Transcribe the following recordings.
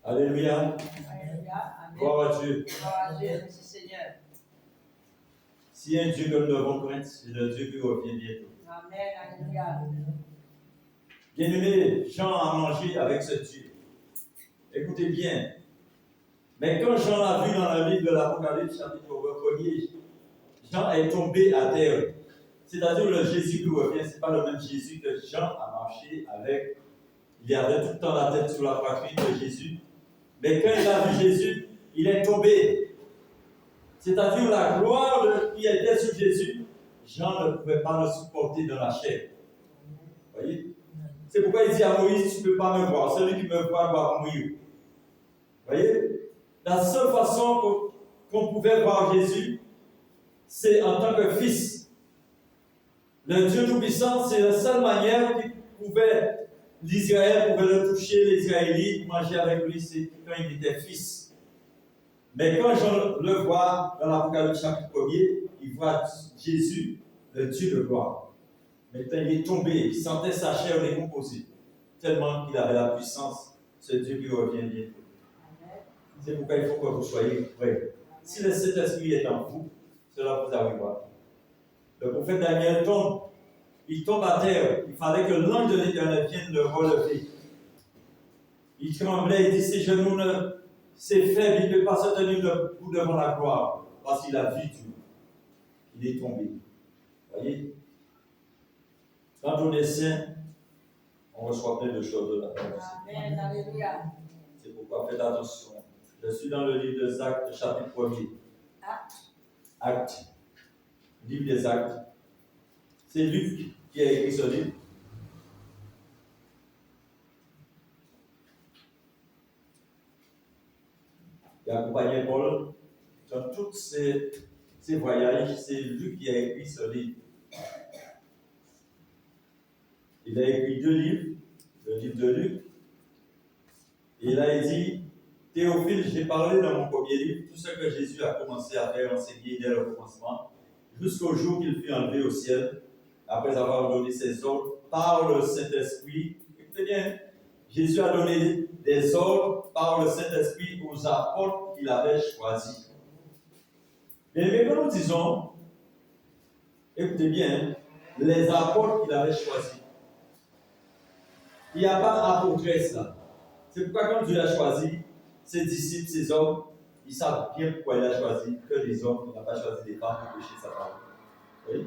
Alléluia. Gloire à Dieu. Merci Seigneur. Si un Dieu que nous devons craindre, c'est le Dieu qui revient bientôt. Amen. Alléluia. Bien-aimé, Jean a mangé avec ce Dieu. Écoutez bien. Mais quand Jean l'a vu dans le livre de l'Apocalypse, chapitre 1er, Jean est tombé à terre. C'est-à-dire le Jésus qui revient, ce n'est pas le même Jésus que Jean a marché avec. Il avait tout le temps la tête sur la poitrine de Jésus. Mais quand il a vu Jésus, il est tombé. C'est-à-dire la gloire qui était sur Jésus, Jean ne pouvait pas le supporter dans la chair. Vous voyez? C'est pourquoi il dit à Moïse, tu ne peux pas me voir. Celui qui me voit doit mourir. Vous voyez? La seule façon qu'on pouvait voir Jésus, c'est en tant que fils. Le Dieu Tout-Puissant, c'est la seule manière qu'il pouvait, l'Israël pouvait le toucher, les Israélites, manger avec lui, c'est quand il était fils. Mais quand Jean le voit dans l'Apocalypse chapitre 1er, il voit Jésus, le Dieu de gloire. Maintenant, il est tombé, il sentait sa chair décomposée, tellement qu'il avait la puissance, ce Dieu qui revient bientôt. C'est pourquoi il faut que vous soyez prêts. Si le Saint-Esprit est en vous, cela vous arrivera. Le prophète Daniel tombe, il tombe à terre. Il fallait que l'ange de l'Éternel vienne le relever. Il tremblait, il dit ses genoux, c'est faible, il ne peut pas se tenir debout devant la gloire, parce qu'il a vu Dieu. Il est tombé. Vous voyez? Quand on est saint, on reçoit plein de choses de la part de Dieu. Amen. Alléluia. C'est pourquoi faites attention. Je suis dans le livre des Actes, chapitre 1er. Actes. Livre des Actes. C'est Luc qui a écrit ce livre. Il accompagnait Paul dans tous ces voyages. C'est Luc qui a écrit ce livre. Il a écrit 2 livres, le livre de Luc. Et là, il dit, Théophile, j'ai parlé dans mon premier livre tout ce que Jésus a commencé à faire enseigner dès le commencement, jusqu'au jour qu'il fut enlevé au ciel, après avoir donné ses ordres par le Saint-Esprit. Écoutez bien, Jésus a donné des ordres par le Saint-Esprit aux apôtres qu'il avait choisis. Mais quand nous disons, écoutez bien, les apôtres qu'il avait choisis, il n'y a pas d'apôtresse là. C'est pourquoi quand Dieu a choisi ses disciples, ses hommes, ils savent bien pourquoi il a choisi que des hommes, il n'a pas choisi des femmes pour prêcher sa parole. Oui?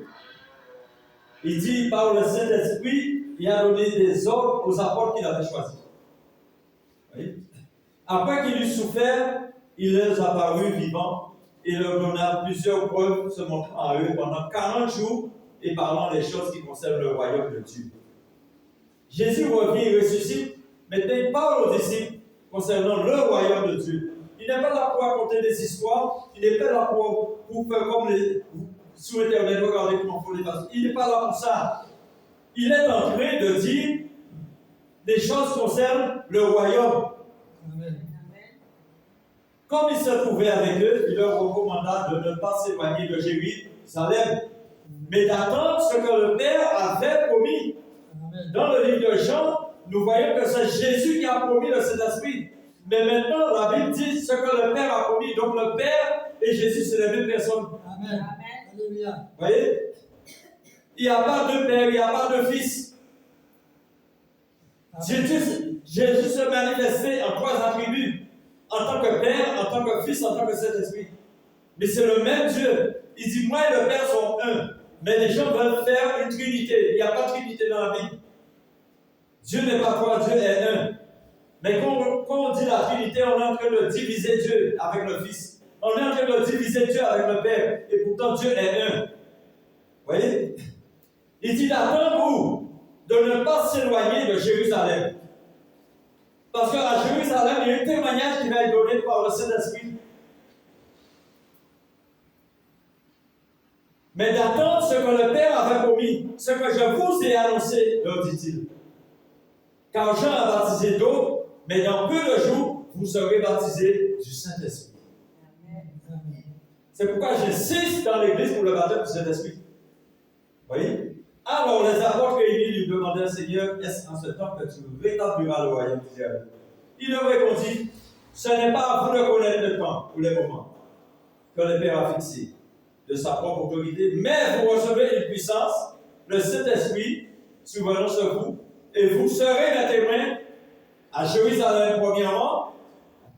Il dit par le Saint-Esprit, il a donné des ordres aux apôtres qu'il avait choisis. Oui? Après qu'il eut souffert, il leur apparut vivant et leur donna plusieurs preuves se montrant à eux pendant 40 jours et parlant des choses qui concernent le royaume de Dieu. Jésus revient et ressuscite. Maintenant, il parle aux disciples concernant le royaume de Dieu. Il n'est pas là pour raconter des histoires. Il n'est pas là pour faire comme sur Internet, regardez comment il faut les passer. Il n'est pas là pour ça. Il est en train de dire des choses concernant le royaume. Amen. Comme il se trouvait avec eux, il leur recommanda de ne pas s'éloigner de Jérusalem, mais d'attendre ce que le Père avait promis. Amen. Dans le livre de Jean, nous voyons que c'est Jésus qui a promis le Saint-Esprit. Mais maintenant, la Bible dit ce que le Père a promis. Donc le Père et Jésus, c'est les mêmes personnes. Amen. Alléluia. Vous voyez? Il n'y a pas de Père, il n'y a pas de Fils. Jésus se manifestait en 3 attributs. En tant que Père, en tant que Fils, en tant que Saint-Esprit. Mais c'est le même Dieu. Il dit, moi et le Père sont un. Mais les gens veulent faire une trinité. Il n'y a pas de trinité dans la Bible. Dieu n'est pas 3, Dieu est un. Mais quand on dit la Trinité, on est en train de diviser Dieu avec le Fils. On est en train de diviser Dieu avec le Père. Et pourtant, Dieu est un. Vous voyez? Il dit d'attendre de ne pas s'éloigner de Jérusalem. Parce qu'à Jérusalem, il y a un témoignage qui va être donné par le Saint-Esprit. Mais d'attendre ce que le Père avait promis, ce que je vous ai annoncé, leur dit-il. Car Jean a baptisé d'eau, mais dans peu de jours, vous serez baptisés du Saint-Esprit. C'est pourquoi j'insiste dans l'Église pour le baptême du Saint-Esprit. Vous voyez? Alors les apôtres réunis lui demandèrent, Seigneur, est-ce en ce temps que tu rétabliras le royaume d'Israël? Il leur répondit, ce n'est pas à vous de connaître le temps ou les moments que le Père a fixé de sa propre autorité, mais vous recevez une puissance, le Saint-Esprit survenant sur vous, et vous serez mes témoins à Jérusalem premièrement,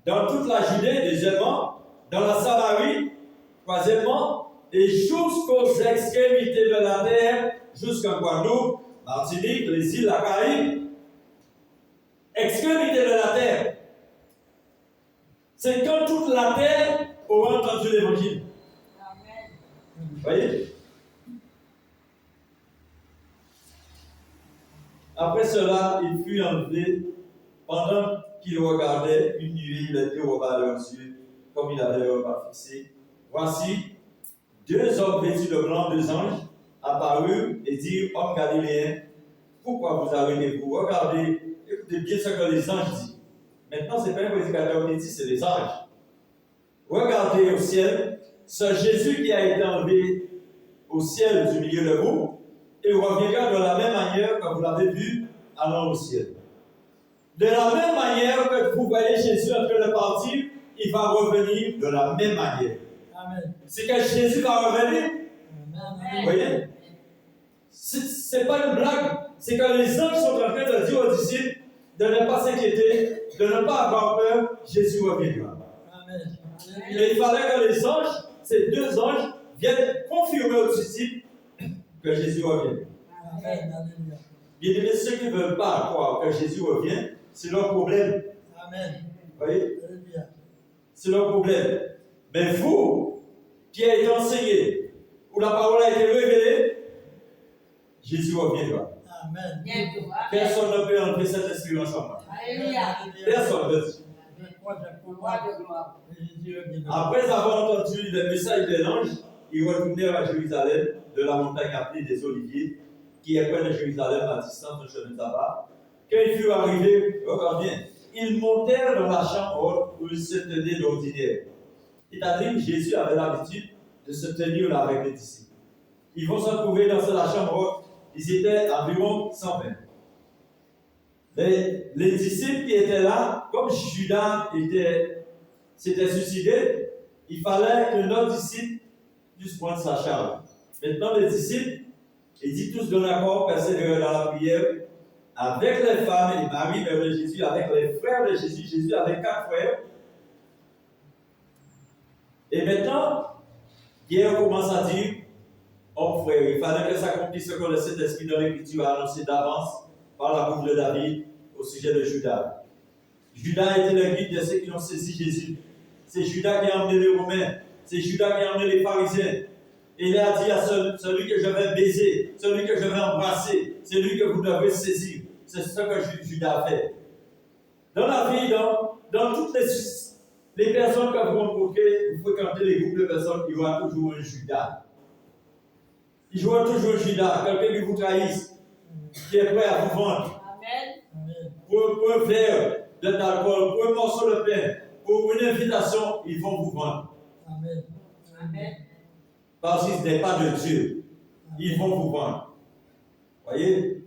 dans toute la Judée, deuxièmement, dans la Samarie, troisièmement, et jusqu'aux extrémités de la terre, jusqu'en Guadeloupe, Martinique, les îles, la Caraïbe. Extrémité de la terre. C'est quand toute la terre aura entendu l'évangile. Vous voyez? Après cela, il fut enlevé. Pendant qu'il regardait, une nuée, il était au bas de leurs yeux, comme il avait le repas fixé. Voici, 2 hommes vêtus de blanc, 2 anges, apparurent et dirent, hommes galiléens, pourquoi vous arrêtez-vous? Regardez, écoutez bien ce que les anges disent. Maintenant, ce n'est pas un prédicateur qui dit, c'est les anges. Regardez au ciel, ce Jésus qui a été enlevé au ciel du milieu de vous, et reviendra de la même manière que vous l'avez vu allant au ciel. De la même manière que vous voyez Jésus en train de partir, il va revenir de la même manière. Amen. C'est que Jésus va revenir. Amen. Vous voyez? Ce n'est pas une blague. C'est que les anges sont en train de dire aux disciples de ne pas s'inquiéter, de ne pas avoir peur, Jésus reviendra. Amen. Et il fallait que les anges, ces 2 anges, viennent confirmer aux disciples que Jésus revient. Amen. Alléluia. Bien aimé, ceux qui ne veulent pas croire que Jésus revient, c'est leur problème. Amen. Vous voyez? Alléluia. C'est leur problème. Mais vous, qui avez été enseigné, où la parole a été révélée, Jésus reviendra. Amen. Bientôt. Personne ne peut enlever cette expérience en moi. Alléluia. Personne ne peut dire. Roi de gloire. Après avoir entendu le message de l'ange, ils retournèrent à Jérusalem, de la montagne appelée des Oliviers, qui est près de Jérusalem, à distance de chemin de tabac. Quand ils furent arrivés, regarde bien, ils montèrent dans la chambre haute où ils se tenaient d'ordinaire. C'est-à-dire que Jésus avait l'habitude de se tenir là avec les disciples. Ils vont se trouver dans la chambre haute. Ils étaient environ 120. Mais les disciples qui étaient là, comme Judas s'était suicidé, il fallait que notre disciple puisse prendre sa charge. Maintenant, les disciples, ils disent tous d'un accord, persévérer dans la prière, avec les femmes et Marie, mère de Jésus, avec les frères de Jésus. Jésus avait 4 frères. Et maintenant, Pierre commence à dire, oh frère, il fallait que s'accomplisse ce que le Saint-Esprit de l'Écriture a annoncé d'avance par la bouche de David au sujet de Judas. Judas était le guide de ceux qui ont saisi Jésus. C'est Judas qui a emmené les Romains. C'est Judas qui a emmené les pharisiens. Et il a dit à celui que je vais baiser, celui que je vais embrasser, celui que vous devez saisir. C'est ce que Judas a fait. Dans la vie, dans toutes les personnes que vous rencontrez, vous fréquentez les groupes de personnes, il y aura toujours un Judas. Il y aura toujours un Judas, quelqu'un qui vous trahisse, qui est prêt à vous vendre. Amen. Pour un verre d'alcool, pour un morceau de pain, pour une invitation, ils vont vous vendre. Amen. Amen. Parce qu'ils n'est pas de Dieu. Ils vont vous vendre. Voyez?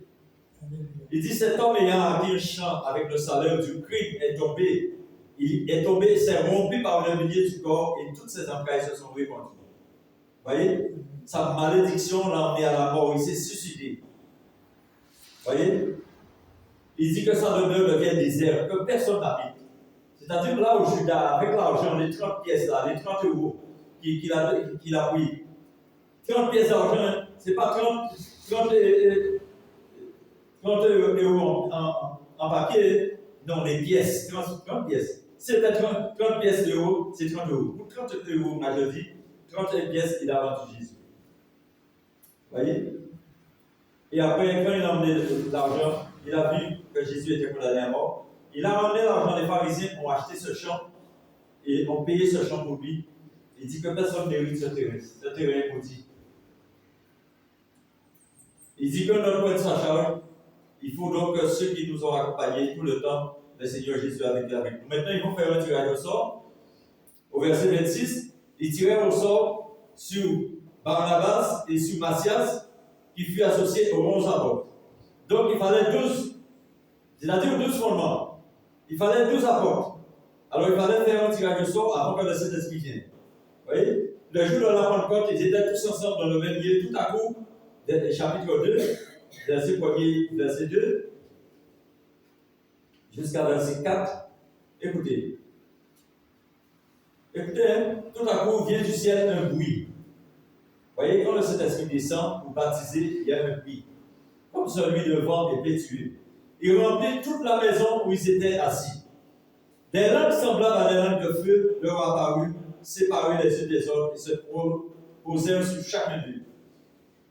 Il dit, cet homme ayant acquis un champ avec le salaire du crime est tombé. Il est tombé, s'est rompu par le milieu du corps et toutes ses entrailles se sont répandues. Voyez? Sa malédiction l'a emmené à la mort. Il s'est suicidé. Voyez? Il dit que sa demeure devient désert, que personne n'habite. C'est-à-dire là où Judas, avec l'argent, les 30 pièces là, les 30 euros qu'il a pris. 30 pièces d'argent, ce n'est pas 30 euros en papier. Non, les pièces, 30 pièces. C'était 30 pièces d'euros, c'est 30 euros. Pour 30 euros, moi je dis, 30 pièces, il a vendu Jésus. Vous voyez? Et après, quand il a emmené l'argent, il a vu que Jésus était condamné à mort. Il a ramené l'argent, les pharisiens ont acheté ce champ et ont payé ce champ pour lui. Il dit que personne n'hérite ce terrain. Ce terrain est maudit. Il dit que notre point de sa charge, il faut donc que ceux qui nous ont accompagnés tout le temps, le Seigneur Jésus avec nous. Maintenant, ils vont faire un tirage au sort. Au verset 26, ils tirèrent au sort sur Barnabas et sur Matthias, qui fut associé aux 11 apôtres. Donc, il fallait 12, c'est-à-dire 12 fondements. Il fallait 12 apôtres. Alors il fallait faire un tirage au sort avant que le Saint-Esprit vienne. Vous voyez? Le jour de la Pentecôte, ils étaient tous ensemble dans le même lieu. Tout à coup, chapitre 2, verset 1er, verset 2, jusqu'à verset 4. Écoutez. Écoutez, hein, tout à coup vient du ciel un bruit. Vous voyez, quand le Saint-Esprit descend pour baptiser, il y a un bruit. Comme celui de vent épais. Il remplit toute la maison où ils étaient assis. Des langues semblables à des langues de feu leur apparurent, séparées les unes des autres, et se posèrent sur chacun d'eux.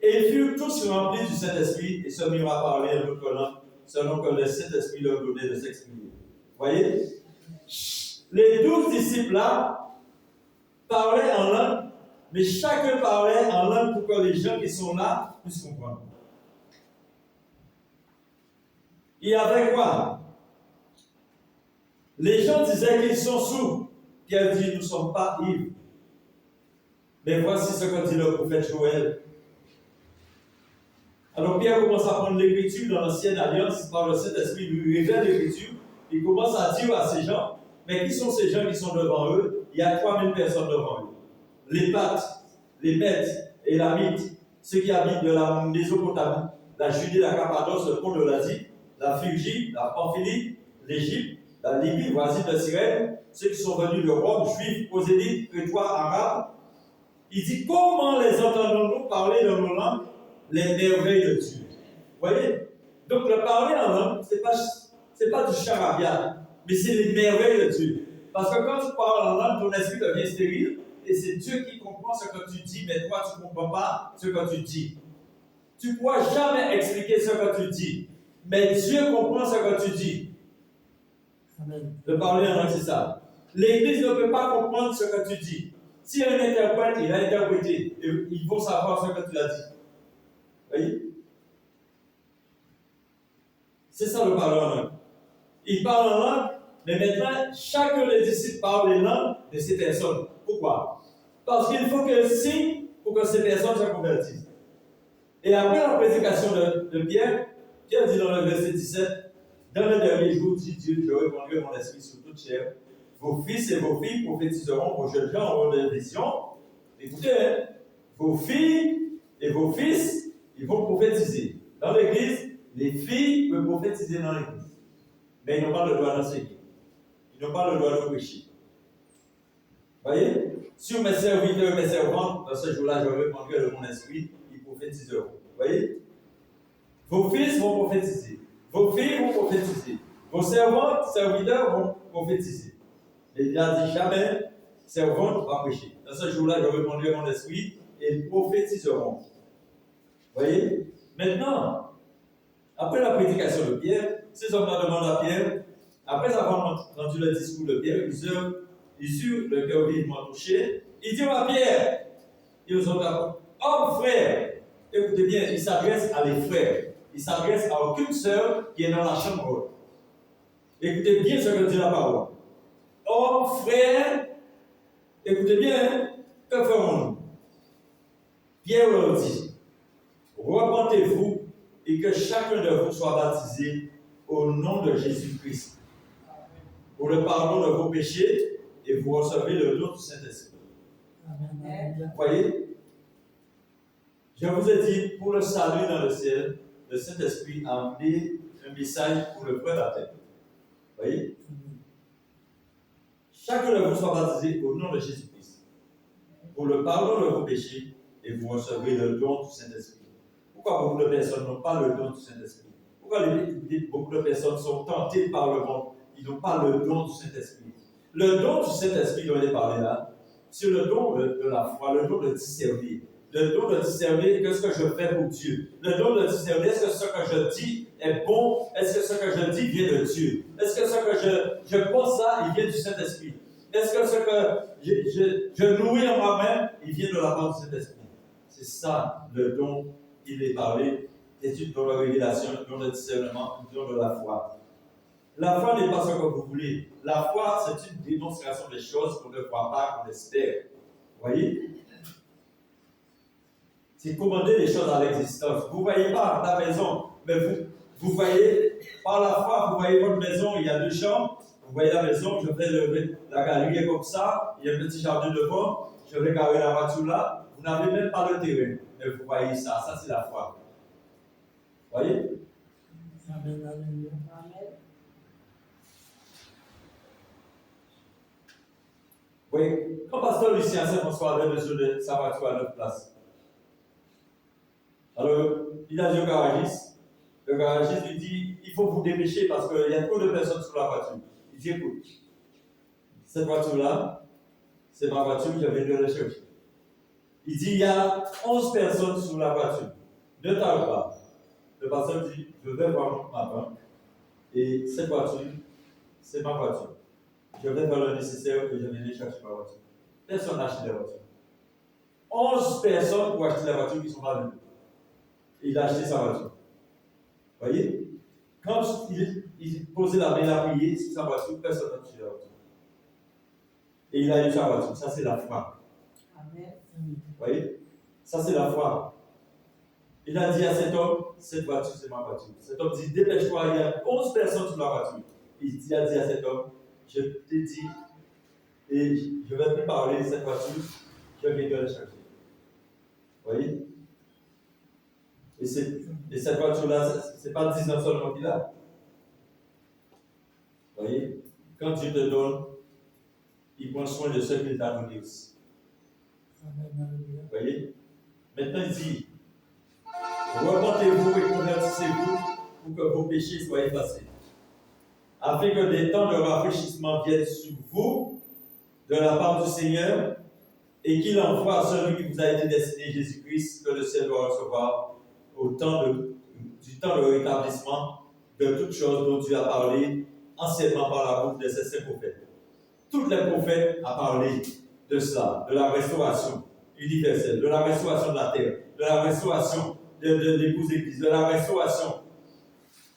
Et ils furent tous remplis du Saint-Esprit et se mirent à parler en d'autres langues, selon que le Saint-Esprit leur donnait de s'exprimer. Vous voyez? Les 12 disciples-là parlaient en langue, mais chacun parlait en langue pour que les gens qui sont là puissent comprendre. Il y avait quoi? Les gens disaient qu'ils sont sourds. Pierre dit, nous ne sommes pas ivres. Mais voici ce que dit le prophète Joël. Alors Pierre commence à prendre l'écriture dans l'ancienne alliance, par le Saint-Esprit, lui révèle l'écriture. Il commence à dire à ces gens, mais qui sont ces gens qui sont devant eux? Il y a 3000 personnes devant eux. Les Parthes, les Mèdes et Lamites, ceux qui habitent de la Mésopotamie, la Judée, la Cappadoce, le pont de l'Asie, la Phrygie, la Pamphylie, l'Égypte, la Libye voisine de Cyrène, ceux qui sont venus de Rome, juifs, prosélytes, crétois, arabes. Il dit, comment les entendons-nous parler dans nos langues les merveilles de Dieu? Vous voyez? Donc le parler en langue, ce n'est pas du charabia, mais c'est les merveilles de Dieu. Parce que quand tu parles en langue, ton esprit devient stérile, et c'est Dieu qui comprend ce que tu dis, mais toi tu ne comprends pas ce que tu dis. Tu ne pourras jamais expliquer ce que tu dis, mais Dieu comprend ce que tu dis. Amen. Le parler en langue, c'est ça. L'Église ne peut pas comprendre ce que tu dis. Si un interprète, il a interprété, ils vont savoir ce que tu as dit. Vous voyez? C'est ça le parler en langue. Il parle en langue, mais maintenant, chacun des disciples parle les langues de ces personnes. Pourquoi? Parce qu'il faut qu'il y ait un signe pour que ces personnes se convertissent. Et après la prédication de Pierre, Pierre dit dans le verset 17, dans le dernier jour, dit Dieu, je répandrai mon esprit sur toute chair. Vos fils et vos filles prophétiseront, vos jeunes gens auront des visions. Écoutez, hein, vos filles et vos fils, ils vont prophétiser. Dans l'église, les filles peuvent prophétiser dans l'église. Mais ils n'ont pas le droit d'enseigner. Ils n'ont pas le droit de prêcher. Vous voyez? Sur mes serviteurs et mes servantes, dans ce jour-là, je répandrai de mon esprit, ils prophétiseront. Vous voyez? Vos fils vont prophétiser. Vos filles vont prophétiser. Vos servantes, serviteurs vont prophétiser. Mais il a dit jamais, servantes vont prêcher. Dans ce jour-là, je répandrai mon esprit et ils prophétiseront. Vous voyez? Maintenant, après la prédication de Pierre, ces hommes-là demandent à Pierre, après avoir entendu le discours de Pierre, ils eurent le cœur vivement touché. Ils dirent à Pierre, et aux autres apôtres, hommes, frères, écoutez bien, il s'adresse à les frères. Il s'adresse à aucune sœur qui est dans la chambre haute. Écoutez bien ce que dit la parole. Hommes, frères, écoutez bien, que ferons-nous? Pierre leur dit, repentez-vous et que chacun de vous soit baptisé au nom de Jésus-Christ pour le pardon de vos péchés et vous recevrez le don du Saint-Esprit. Amen. Vous voyez? Je vous ai dit, pour le salut dans le ciel, le Saint-Esprit a amené un message pour le frère de la terre. Vous voyez? Chacun de vous soit baptisé au nom de Jésus-Christ pour le pardon de vos péchés et vous recevrez le don du Saint-Esprit. Pourquoi beaucoup de personnes n'ont pas le don du Saint-Esprit? Pourquoi beaucoup de personnes sont tentées par le monde? Ils n'ont pas le don du Saint-Esprit. Le don du Saint-Esprit dont il est parlé là, c'est le don de la foi, le don de discerner. Le don de discerner qu'est-ce que je fais pour Dieu. Le don de discerner est-ce que ce que je dis est bon? Est-ce que ce que je dis vient de Dieu? Est-ce que ce que je pense là, il vient du Saint-Esprit? Est-ce que ce que je nourris en moi-même, il vient de la part du Saint-Esprit? C'est ça le don qu'il est parlé. C'est une don de révélation, un don de discernement, un don de la foi. La foi n'est pas ce que vous voulez. La foi, c'est une démonstration des choses qu'on ne voit pas, qu'on espère. Vous voyez? C'est commander les choses à l'existence. Vous ne voyez pas à la maison, mais vous voyez par la foi, vous voyez votre maison, il y a 2 chambres. Vous voyez la maison, je vais lever la galerie comme ça, il y a un petit jardin devant, je vais garer la voiture là. Vous n'avez même pas le terrain. Mais vous voyez ça, ça c'est la foi. Vous voyez? Amen. Alléluia. Amen. Oui, quand pasteur Lucien Saint-François avait besoin de sa voiture à 9 places, alors il a dit au garagiste, le garagiste lui dit, il faut vous dépêcher parce qu'il y a trop de personnes sur la voiture. Il dit, écoute, cette voiture-là, c'est ma voiture, je viens de la chercher. Il dit, il y a 11 personnes sur la voiture. Ne tarde pas. Le pasteur dit, je vais voir ma banque et cette voiture, c'est ma voiture. Je vais faire le nécessaire et je viens chercher ma voiture. Personne n'a acheté la voiture. 11 personnes pour acheter la voiture qui ne sont pas venues. Il a acheté sa voiture. Vous voyez? Quand il posait la main à prier sur sa voiture, personne n'a acheté la voiture. Et il a eu sa voiture. Ça, c'est la foi. Amen. Vous voyez? Ça, c'est la foi. Il a dit à cet homme, cette voiture, c'est ma voiture. Cet homme dit, dépêche-toi, il y a 11 personnes sur la voiture. Il a dit à cet homme, je t'ai dit, et je ne vais plus parler de cette voiture, je viens de la chercher. Vous voyez? Et cette voiture-là, ce n'est pas 19 seulement qu'il a. Vous voyez? Quand Dieu te donne, il prend soin de ceux qu'il t'a donné aussi. Amen. Alléluia. Vous voyez? Maintenant, il dit, repentez-vous et convertissez-vous pour que vos péchés soient effacés, afin que des temps de rafraîchissement viennent sur vous de la part du Seigneur et qu'il envoie à celui qui vous a été destiné, Jésus-Christ, que le ciel doit recevoir du temps de rétablissement de toutes choses dont Dieu a parlé anciennement par la bouche de ses saints prophètes. Tous les prophètes ont parlé de cela, de la restauration universelle, de la restauration de la terre, de la restauration de l'épouse église, de la restauration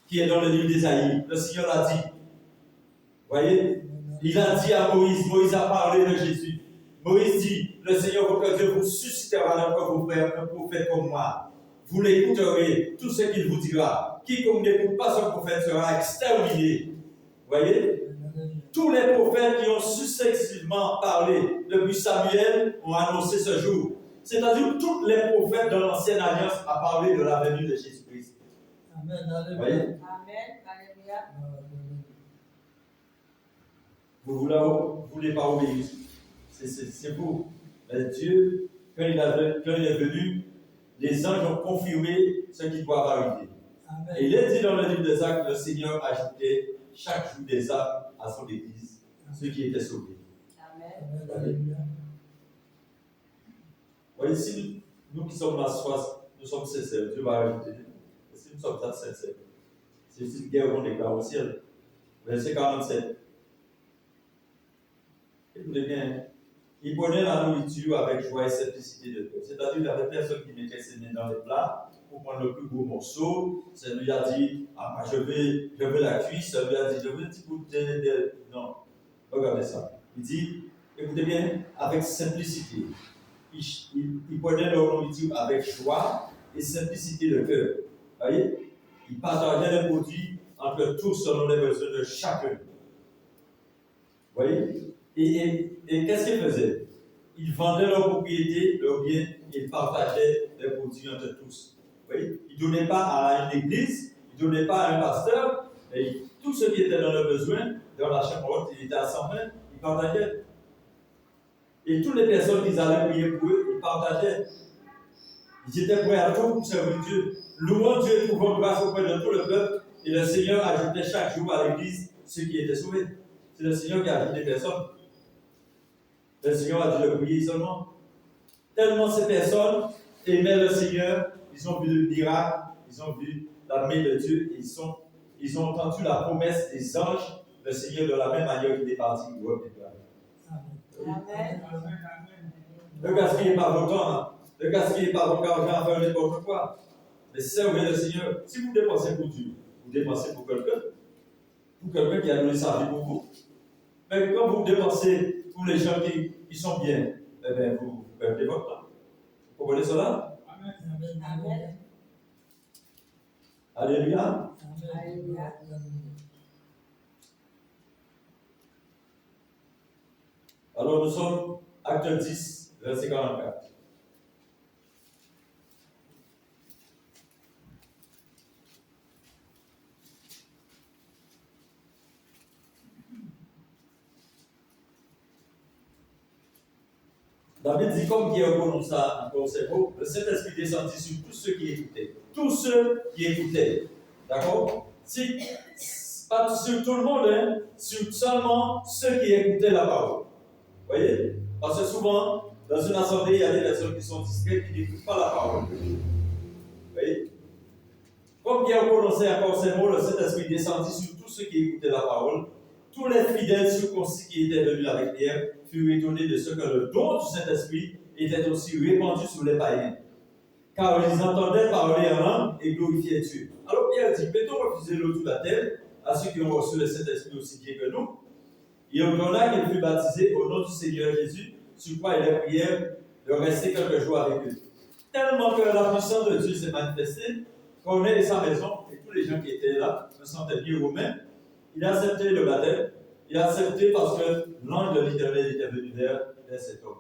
qui est dans le livre d'Ésaïe. Le Seigneur l'a dit. Vous voyez? Il a dit à Moïse, Moïse a parlé de Jésus. Moïse dit, le Seigneur votre Dieu vous suscitera un prophète comme moi. Vous l'écouterez, tout ce qu'il vous dira. Quiconque n'écoute pas ce prophète sera exterminé. Vous voyez? Tous les prophètes qui ont successivement parlé depuis Samuel ont annoncé ce jour. C'est-à-dire que tous les prophètes de l'Ancienne Alliance ont parlé de la venue de Jésus-Christ. Amen. Vous voyez? Alléluia. Amen. Alléluia. Vous ne voulez pas obéir. C'est vous. Mais Dieu, quand il est venu, les anges ont confirmé ce qui doit arriver. Amen. Et il est dit dans le livre des Actes, le Seigneur ajoutait chaque jour des âmes à son Église, ceux qui étaient sauvés. Amen. Amen. Alléluia. Vous voyez, si nous qui sommes là ce soir, nous sommes sincères, Dieu va ajouter. Et si nous sommes pas sincères, c'est une guerre qu'on déclare au ciel. Verset 47. Écoutez bien, il prenait la nourriture avec joie et simplicité de cœur. C'est-à-dire qu'il n'y avait personne qui mettait ses mains dans les plats pour prendre le plus gros morceau. Celui a dit, ah, je veux la cuisse. Celui a dit, je veux un petit bout de... Non, regardez ça. Il dit, écoutez bien, avec simplicité. Il prenait leur nourriture avec joie et simplicité de cœur. Vous voyez? Il partageait les produits entre tous selon les besoins de chacun. Vous voyez? Et qu'est-ce qu'ils faisaient? Ils vendaient leurs propriétés, leurs biens, et ils partageaient les produits entre tous. Vous voyez? Ils ne donnaient pas à une église, ils ne donnaient pas à un pasteur, et tous ceux qui étaient dans le besoin, dans la chambre haute, ils étaient à 120, ils partageaient. Et toutes les personnes qui allaient prier pour eux, ils partageaient. Ils étaient prêts à tout pour servir Dieu. Louant Dieu et trouvant grâce auprès de tout le peuple, et le Seigneur ajoutait chaque jour à l'église ceux qui étaient sauvés. C'est le Seigneur qui ajoute les personnes. Le Seigneur a dit de prier seulement. Tellement ces personnes aimaient le Seigneur, ils ont vu le miracle, ils ont vu la main de Dieu, et ils ont entendu la promesse des anges, le Seigneur de la même manière qu'il est parti pour eux. Amen. Ne gaspillez pas votre temps, hein. Ne gaspillez pas votre argent à faire n'importe quoi. Mais servez le Seigneur. Si vous dépensez pour Dieu, vous dépensez pour quelqu'un qui a donné sa vie pour vous. Mais quand vous dépensez pour les gens qui sont bien, eh bien, vous perdez votre temps. Vous comprenez cela? Amen. Amen. Alléluia. Amen. Alléluia. Alors nous sommes acte 10, verset 44. David dit comme qui est comme ça encore c'est beau, le Saint-Esprit descendit sur tous ceux qui écoutaient. Tous ceux qui écoutaient. D'accord? Pas sur tout le monde, hein, sur seulement ceux qui écoutaient la parole. Vous voyez? Parce que souvent, dans une assemblée, il y a des personnes qui sont discrètes, qui n'écoutent pas la parole. Vous voyez? Comme qui a prononcé encore ces mots, le Saint-Esprit descendit sur tous ceux qui écoutaient la parole. Tous les fidèles circoncis qui étaient venus avec Pierre furent étonnés de ce que le don du Saint-Esprit était aussi répandu sur les païens. Car ils entendaient parler en langue et glorifier Dieu. Alors Pierre dit, peut-on refuser l'eau du baptême à ceux qui ont reçu le Saint-Esprit aussi bien que nous? Il ordonna qu'il fût baptisé au nom du Seigneur Jésus, sur quoi il les prièrent de rester quelques jours avec eux. Tellement que la puissance de Dieu s'est manifestée, qu'on est de sa maison, et tous les gens qui étaient là se sentaient bien romains. Il a accepté le baptême. Il a accepté parce que l'ange de l'Éternel était venu vers cet homme.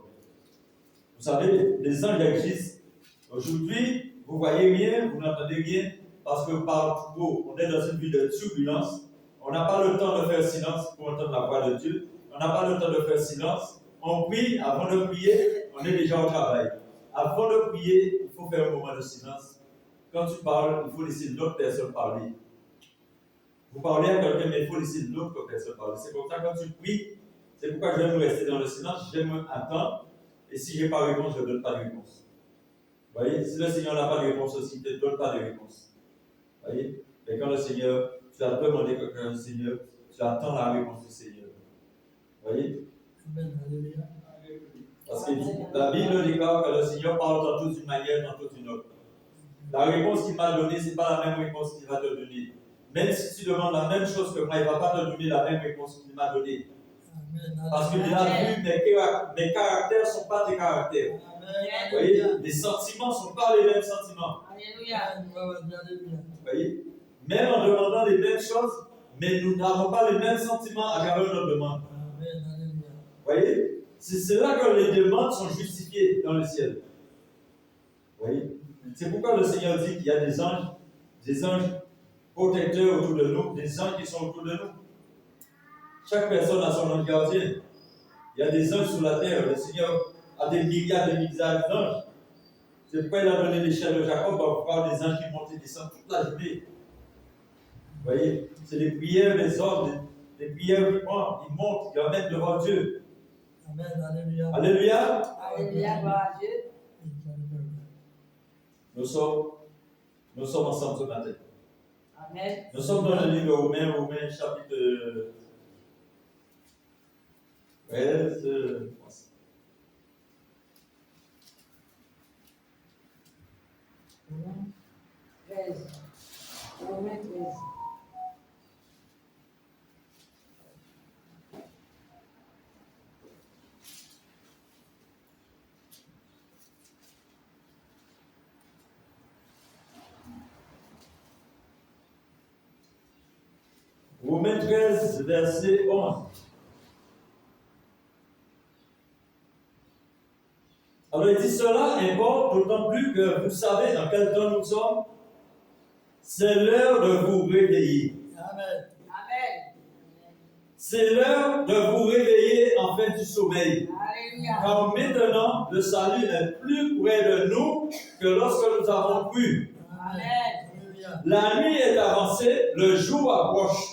Vous savez, les anges existent. Aujourd'hui, vous voyez rien, vous n'entendez rien, parce que par trop, on est dans une vie de turbulence. On n'a pas le temps de faire silence pour entendre la voix de Dieu. On n'a pas le temps de faire silence. On prie, avant de prier, on est déjà au travail. Avant de prier, il faut faire un moment de silence. Quand tu parles, il faut laisser l'autre personne parler. Vous parlez à quelqu'un, mais il faut laisser l'autre personne parler. C'est comme ça quand tu pries. C'est pourquoi j'aime rester dans le silence, j'aime attendre. Et si je n'ai pas de réponse, je ne donne pas de réponse. Vous voyez, si le Seigneur n'a pas de réponse aussi, il ne te donne pas de réponse. Vous voyez, mais quand le Seigneur, tu as demandé quelque chose au Seigneur, tu attends la réponse du Seigneur. Vous voyez? Parce que la Bible déclare que le Seigneur parle tantôt d'une manière, tantôt d'une autre. La réponse qu'il m'a donnée, ce n'est pas la même réponse qu'il va te donner. Même si tu demandes la même chose que moi, il ne va pas te donner la même réponse qu'il m'a donnée. Parce qu'il a vu mes caractères ne sont pas tes caractères. Vous voyez, les sentiments ne sont pas les mêmes sentiments. Alléluia. Vous voyez, même en demandant les mêmes choses, mais nous n'avons pas les mêmes sentiments à travers nos demandes. Vous voyez, c'est là que les demandes sont justifiées dans le ciel. Vous voyez, c'est pourquoi le Seigneur dit qu'il y a des anges protecteurs autour de nous, des anges qui sont autour de nous. Chaque personne a son ange gardien. Il y a des anges sur la terre. Le Seigneur a des milliards d'anges. C'est pourquoi il a donné l'échelle de Jacob pour voir des anges qui montent et descendent toute la journée. Vous voyez, c'est des prières des hommes, des prières qui montent, qui emmènent devant Dieu. Amen. Alléluia. Alléluia. Alléluia. Gloire à Dieu. Nous sommes ensemble ce matin. Amen. Nous sommes dans le livre de Romains chapitre 13. Romains 13. Romains 13, verset 11. Alors il dit cela importe d'autant plus que vous savez dans quel temps nous sommes. C'est l'heure de vous réveiller. Amen. Amen. C'est l'heure de vous réveiller en fin du sommeil. Alléluia. Car maintenant, le salut n'est plus près de nous que lorsque nous avons cru. Amen. La nuit est avancée, le jour approche.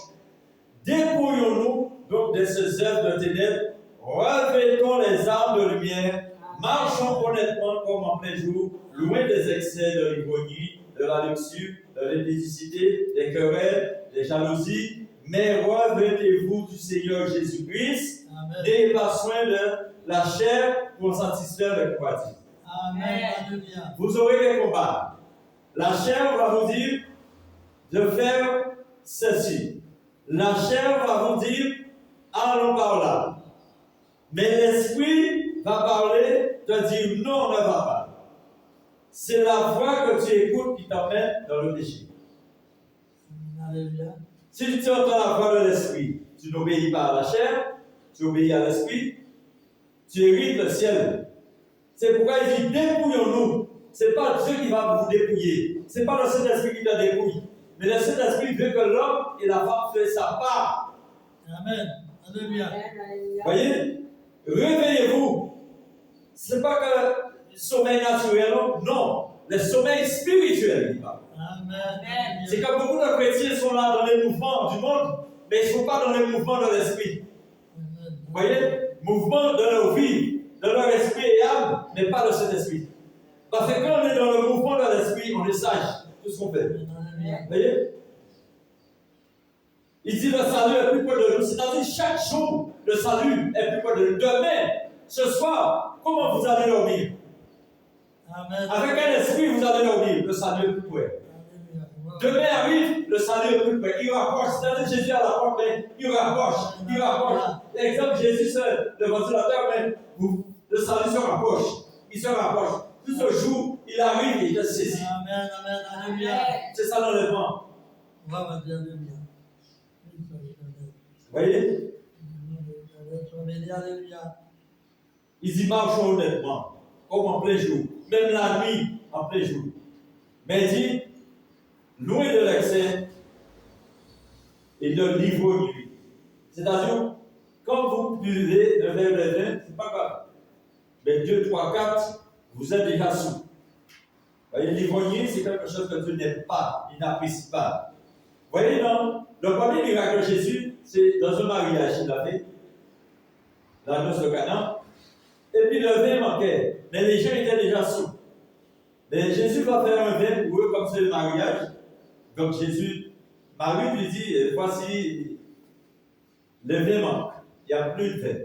Dépouillons-nous donc de ces œuvres de ténèbres, revêtons les armes de lumière, marchons honnêtement comme en plein jour, loin des excès de l'ironie, de la luxure, de l'impudicité, des querelles, des jalousies, mais revêtez-vous du Seigneur Jésus-Christ, n'ayez pas soin de la chair pour satisfaire les convoitises. Amen. Alléluia. Vous aurez des combats. La chair va vous dire de faire ceci. La chair va vous dire allons par là. Mais l'esprit va parler, te dire non, ne va pas. C'est la voix que tu écoutes qui t'emmène dans le péché. Alléluia. Si tu entends la voix de l'esprit, tu n'obéis pas à la chair, tu obéis à l'esprit, tu hérites le ciel. C'est pourquoi il dit dépouillons-nous. Ce n'est pas Dieu qui va vous dépouiller. Ce n'est pas le Saint-Esprit qui te dépouille. Mais le Saint-Esprit veut que l'homme et la femme fassent sa part. Amen. Alléluia. Amen. Alléluia. Voyez? Réveillez-vous. Ce n'est pas que le sommeil naturel, non. Le sommeil spirituel, il parle. Amen. C'est que beaucoup de chrétiens sont là dans les mouvements du monde, mais ils ne sont pas dans les mouvements de l'esprit. Vous voyez? Mouvement de leur vie, de leur esprit et âme, mais pas de cet esprit. Parce que quand on est dans le mouvement de l'esprit, on est sage, tout ce qu'on fait. Vous voyez? Il dit le salut est plus près de nous. C'est-à-dire chaque jour, le salut est plus près de nous. Demain, ce soir, comment vous allez dormir? Amen. Avec quel esprit vous allez dormir? Le salut est plus près. Demain arrive, le salut est plus près. Il rapproche. C'est-à-dire Jésus à la porte, mais il rapproche. Il rapproche. L'exemple, Jésus, c'est le ventilateur, mais le salut se rapproche. Il se rapproche. Tout ce jour, il arrive et il te saisit. Amen. Amen. Alléluia. C'est ça l'enlèvement. Alléluia. Vous voyez? Alléluia. Ils y marchent honnêtement, comme en plein jour, même la nuit, en plein jour. Mais il dit, loin de l'excès et de l'ivrognerie. C'est-à-dire, quand vous buvez le verre de vin, c'est pas grave. Mais 2, 3, 4, vous êtes déjà sous. Vous voyez, l'ivrognerie, c'est quelque chose que tu n'aimes pas, il n'apprécie pas. Vous voyez, non? Le premier miracle de Jésus, c'est dans un mariage qu'il a fait, la noce de Cana. Et puis le vin manquait, mais les gens étaient déjà sous. Mais Jésus va faire un vin pour eux, comme c'est le mariage. Donc Marie lui dit, voici, le vin manque, il n'y a plus de vin.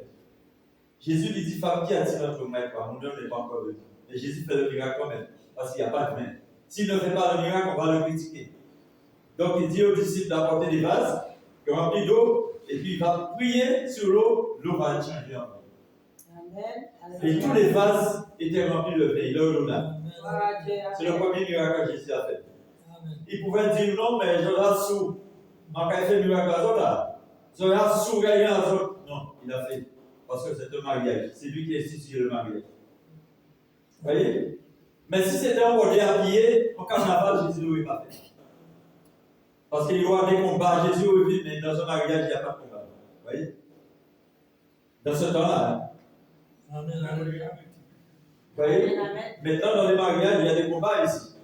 Jésus lui dit, femme, qui a-t-il entre moi et toi? Mon homme n'est pas encore venu. Et Jésus fait le miracle quand même, parce qu'il n'y a pas de vin. S'il ne fait pas le miracle, on va le critiquer. Donc il dit aux disciples d'apporter des vases, remplis d'eau, et puis il va prier sur l'eau, l'eau va changer en vin. Amen. Et tous les vases étaient remplis de vin, il leur donna. Amen. C'est le premier miracle que Jésus a fait. Amen. Il pouvait dire non, mais je reste sous. Ma fait miracle à là. Je reste sous rien à autres. Non, il a fait. Parce que c'est un mariage. C'est lui qui a institué le mariage. Vous voyez? Mais si c'était un bordé habillé, en carnaval, Jésus ne l'aurait pas fait. Parce qu'il y aura des combats. Jésus aurait dit, mais dans un mariage, il n'y a pas de combat. Vous voyez? Dans ce temps-là. Hein? Amen. Alléluia. Vous voyez? Amen. Maintenant, dans les mariages, il y a des combats ici.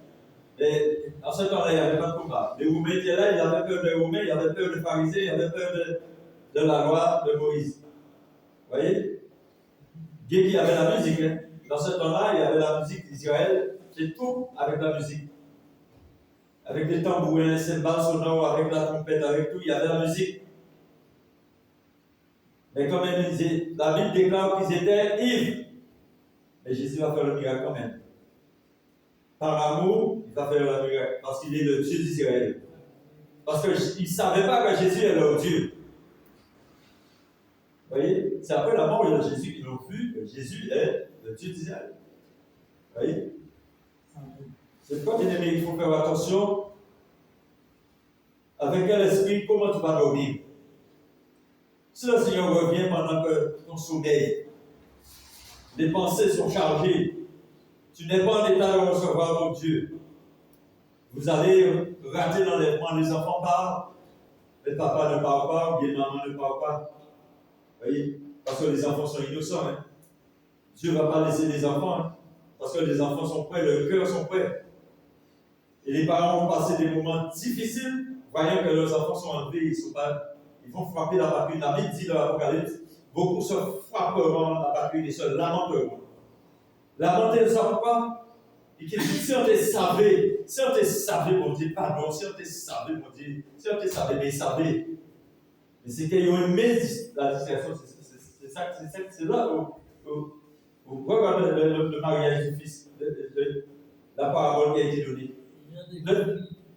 Et en ce temps-là, il n'y avait pas de combat. Les Roumains étaient là, ils avaient peur des Roumains, ils avaient peur des pharisiens, ils avaient peur de la loi de Moïse. Vous voyez? Bien qu'il y avait la musique. Hein. Dans ce temps-là, il y avait la musique d'Israël. C'est tout avec la musique. Avec les tambourins, les cymbales sonores, avec la trompette, avec tout, il y avait la musique. Mais quand même, la Bible déclare qu'ils étaient ivres. Mais Jésus va faire le miracle quand même. Par amour, il va faire le miracle. Parce qu'il est le Dieu d'Israël. Parce qu'ils ne savaient pas que Jésus est leur Dieu. Vous voyez? C'est après la mort de Jésus qu'ils ont vu que Jésus est le Dieu d'Israël. Vous voyez? C'est pourquoi, bien aimé, il faut faire attention. Avec quel esprit, comment tu vas dormir? Si le Seigneur revient pendant que ton sommeil, les pensées sont chargées, tu n'es pas en état de recevoir ton Dieu. Vous allez rater l'enlèvement. Les enfants parlent, mais papa ne parle pas, ou bien maman ne parle pas. Vous voyez? Parce que les enfants sont innocents. Hein? Dieu ne va pas laisser les enfants. Hein? Parce que les enfants sont prêts, leurs cœurs sont prêts. Et les parents ont passé des moments difficiles, voyant que leurs enfants sont enlevés, ils vont frapper la patrie. La Bible dit dans l'Apocalypse, beaucoup se frapperont la patrie et se lamenteront. Lamenter, ça pourquoi? Et qu'il dit, si on te savait, mon Dieu, pardon, si on te savait, mon Dieu, si on te savait, mais savait. Mais c'est qu'ils ont aimé la discrétion, c'est là où regardez le mariage du fils, la parabole qui a été donnée.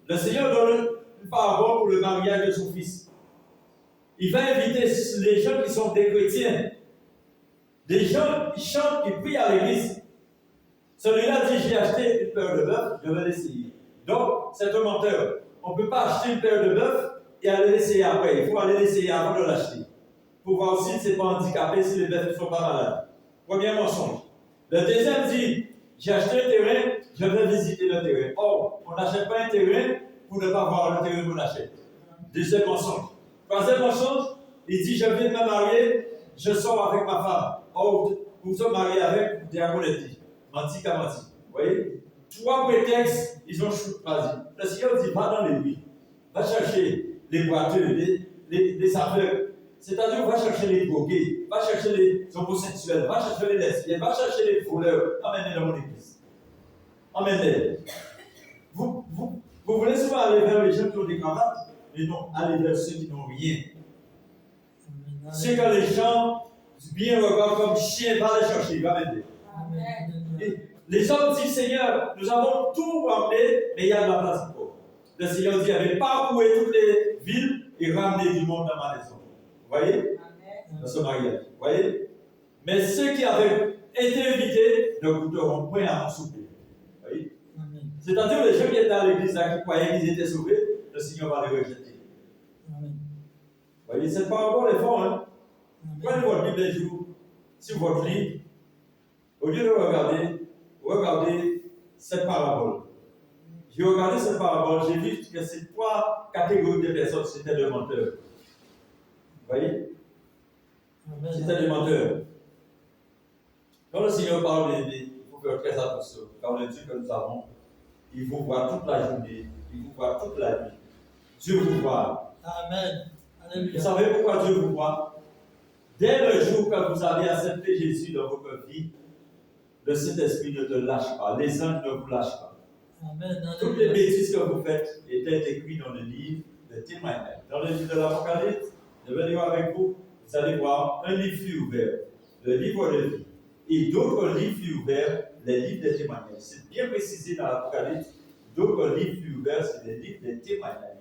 Le Seigneur donne une parabole pour le mariage de son fils. Il va inviter les gens qui sont des chrétiens, des gens qui chantent, qui prient à l'église. Celui-là dit, j'ai acheté une paire de bœuf, je vais l'essayer. Donc, c'est un menteur. On ne peut pas acheter une paire de bœuf et aller l'essayer après. Il faut aller l'essayer avant de l'acheter. Pour voir si ce n'est pas handicapé, si les bœufs ne sont pas malades. Premier mensonge. Le deuxième dit, j'ai acheté un terrain, je vais visiter le terrain. Or, on n'achète pas un terrain pour ne pas voir le terrain qu'on achète. Deuxième mensonge. Troisième mensonge, il dit, je viens de me marier, je sors avec ma femme. Or, vous sommes mariés avec, vous dites, menti qu'à menti. Vous voyez? Trois prétextes, ils ont choisi. Le Seigneur dit, va dans les nuits, va chercher les boiteux, les aveugles. C'est-à-dire, va chercher les drogués, va chercher les homosexuels, va chercher les lesbiennes, va chercher les voleurs. Amenez-les dans mon église. Amenez-les. Vous voulez souvent aller vers les gens qui ont des cravates, mais non, allez vers ceux qui n'ont rien. Ceux que les gens bien regardent comme chiens, va les chercher, va m'aider. Les hommes disent, Seigneur, nous avons tout ramené, mais il y a de la place encore. Le Seigneur dit, avait parcouru toutes les villes et ramené du monde dans ma maison. Vous voyez? Dans ce mariage. Vous voyez? Mais ceux qui avaient été invités ne goûteront point à mon souper. Vous voyez? C'est-à-dire les gens qui étaient à l'église là, qui croyaient qu'ils étaient sauvés, le Seigneur va les rejeter. Vous voyez? C'est pas encore les fonds, hein? Prenez votre Bible un jour, sur votre livre, au lieu de regardez cette parabole. J'ai regardé cette parabole, j'ai vu que ces trois catégories de personnes, c'était des menteurs. Vous voyez? C'était des menteurs. Quand le Seigneur parle, il faut faire très attention. Car le Dieu que nous avons, il vous voit toute la journée, il vous voit toute la nuit. Dieu vous voit. Amen. Alléluia. Vous savez pourquoi Dieu vous voit? Dès le jour que vous avez accepté Jésus dans votre vie, le Saint-Esprit ne te lâche pas. Les anges ne vous lâchent pas. Amen. Toutes les bêtises que vous faites étaient écrites dans le livre de témoignage. Dans le livre de l'Apocalypse, je vais lire avec vous, vous allez voir, un livre fut ouvert, le livre de vie. Et d'autres livres furent ouverts, les livres des témoignages. C'est bien précisé dans l'Apocalypse, d'autres livres furent ouverts, c'est les livres des témoignages.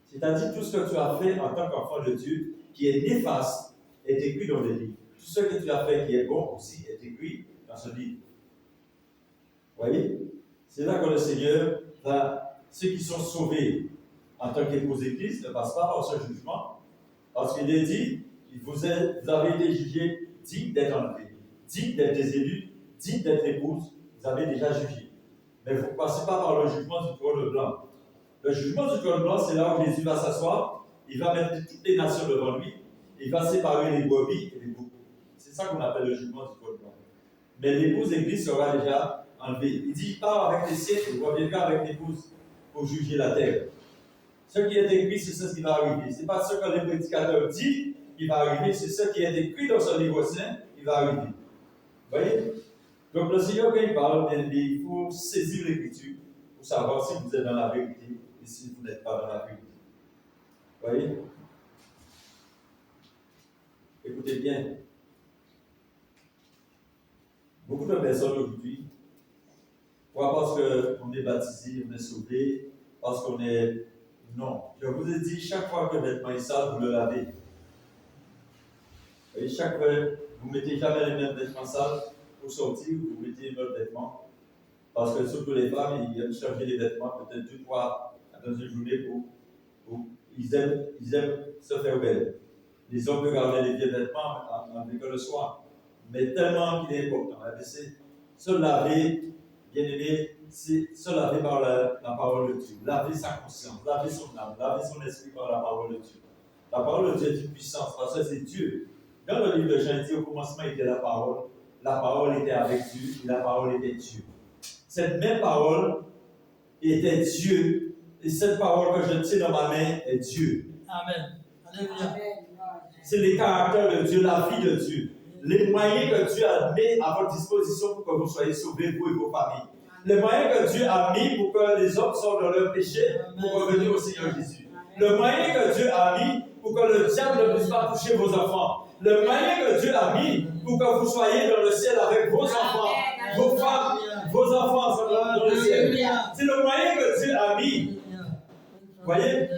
C'est-à-dire tout ce que tu as fait en tant qu'enfant de Dieu, qui est néfaste, est écrit dans les livres. Tout ce que tu as fait qui est bon aussi est écrit dans ce livre. Vous voyez? C'est là que le Seigneur va, ceux qui sont sauvés en tant qu'épouse d'église ne passent pas par ce jugement, parce qu'il est dit, vous avez été jugés dignes d'être enlevés, dignes d'être des élus, dignes d'être épouse, vous avez déjà jugé. Mais vous ne passez pas par le jugement du trône blanc. Le jugement du trône blanc, c'est là où Jésus va s'asseoir, il va mettre toutes les nations devant lui, il va séparer les brebis et les boucs. C'est ça qu'on appelle le jugement du trône blanc. Mais l'épouse d'église sera déjà enlevée. Il dit, il part avec les siens, il reviendra avec l'épouse pour juger la terre. Ce qui est écrit, c'est ce qui va arriver. Ce n'est pas ce que les prédicateurs disent qui va arriver, c'est ce qui est écrit dans ce livre saint qui va arriver. Vous voyez? Donc le Seigneur, quand il parle, il faut saisir l'écriture pour savoir si vous êtes dans la vérité et si vous n'êtes pas dans la vérité. Vous voyez? Écoutez bien. Beaucoup de personnes aujourd'hui croient parce qu'on est baptisé, on est sauvé, parce qu'on est... Non. Je vous ai dit, chaque fois que le vêtement est sale, vous le lavez. Et chaque fois, vous ne mettez jamais les mêmes vêtements sales pour sortir, vous mettez un autre vêtement. Parce que surtout les femmes, ils aiment changer les vêtements, peut-être 2 fois dans une journée pour ils aiment se faire belle. Les hommes peuvent garder les vieux vêtements avec le soir. Mais tellement qu'il est important. C'est se laver, bien aimé, c'est se laver par la parole de Dieu. Laver sa conscience, laver son âme, laver son esprit par la parole de Dieu. La parole de Dieu est une puissance, parce que c'est Dieu. Dans le livre de Jean, il dit au commencement était la parole était avec Dieu, et la parole était Dieu. Cette même parole était Dieu, et cette parole que je tiens dans ma main est Dieu. Amen. Alléluia. C'est les caractères de Dieu, la vie de Dieu. Les moyens que Dieu a mis à votre disposition pour que vous soyez sauvés, vous et vos familles. Les moyens que Dieu a mis pour que les hommes sortent de leur péché pour revenir au Seigneur Jésus. Le moyen que Dieu a mis pour que le diable ne puisse pas toucher vos enfants. Le moyen que Dieu a mis pour que vous soyez dans le ciel avec vos enfants, vos femmes, vos enfants sont dans le ciel. C'est le moyen que Dieu a mis. Vous voyez?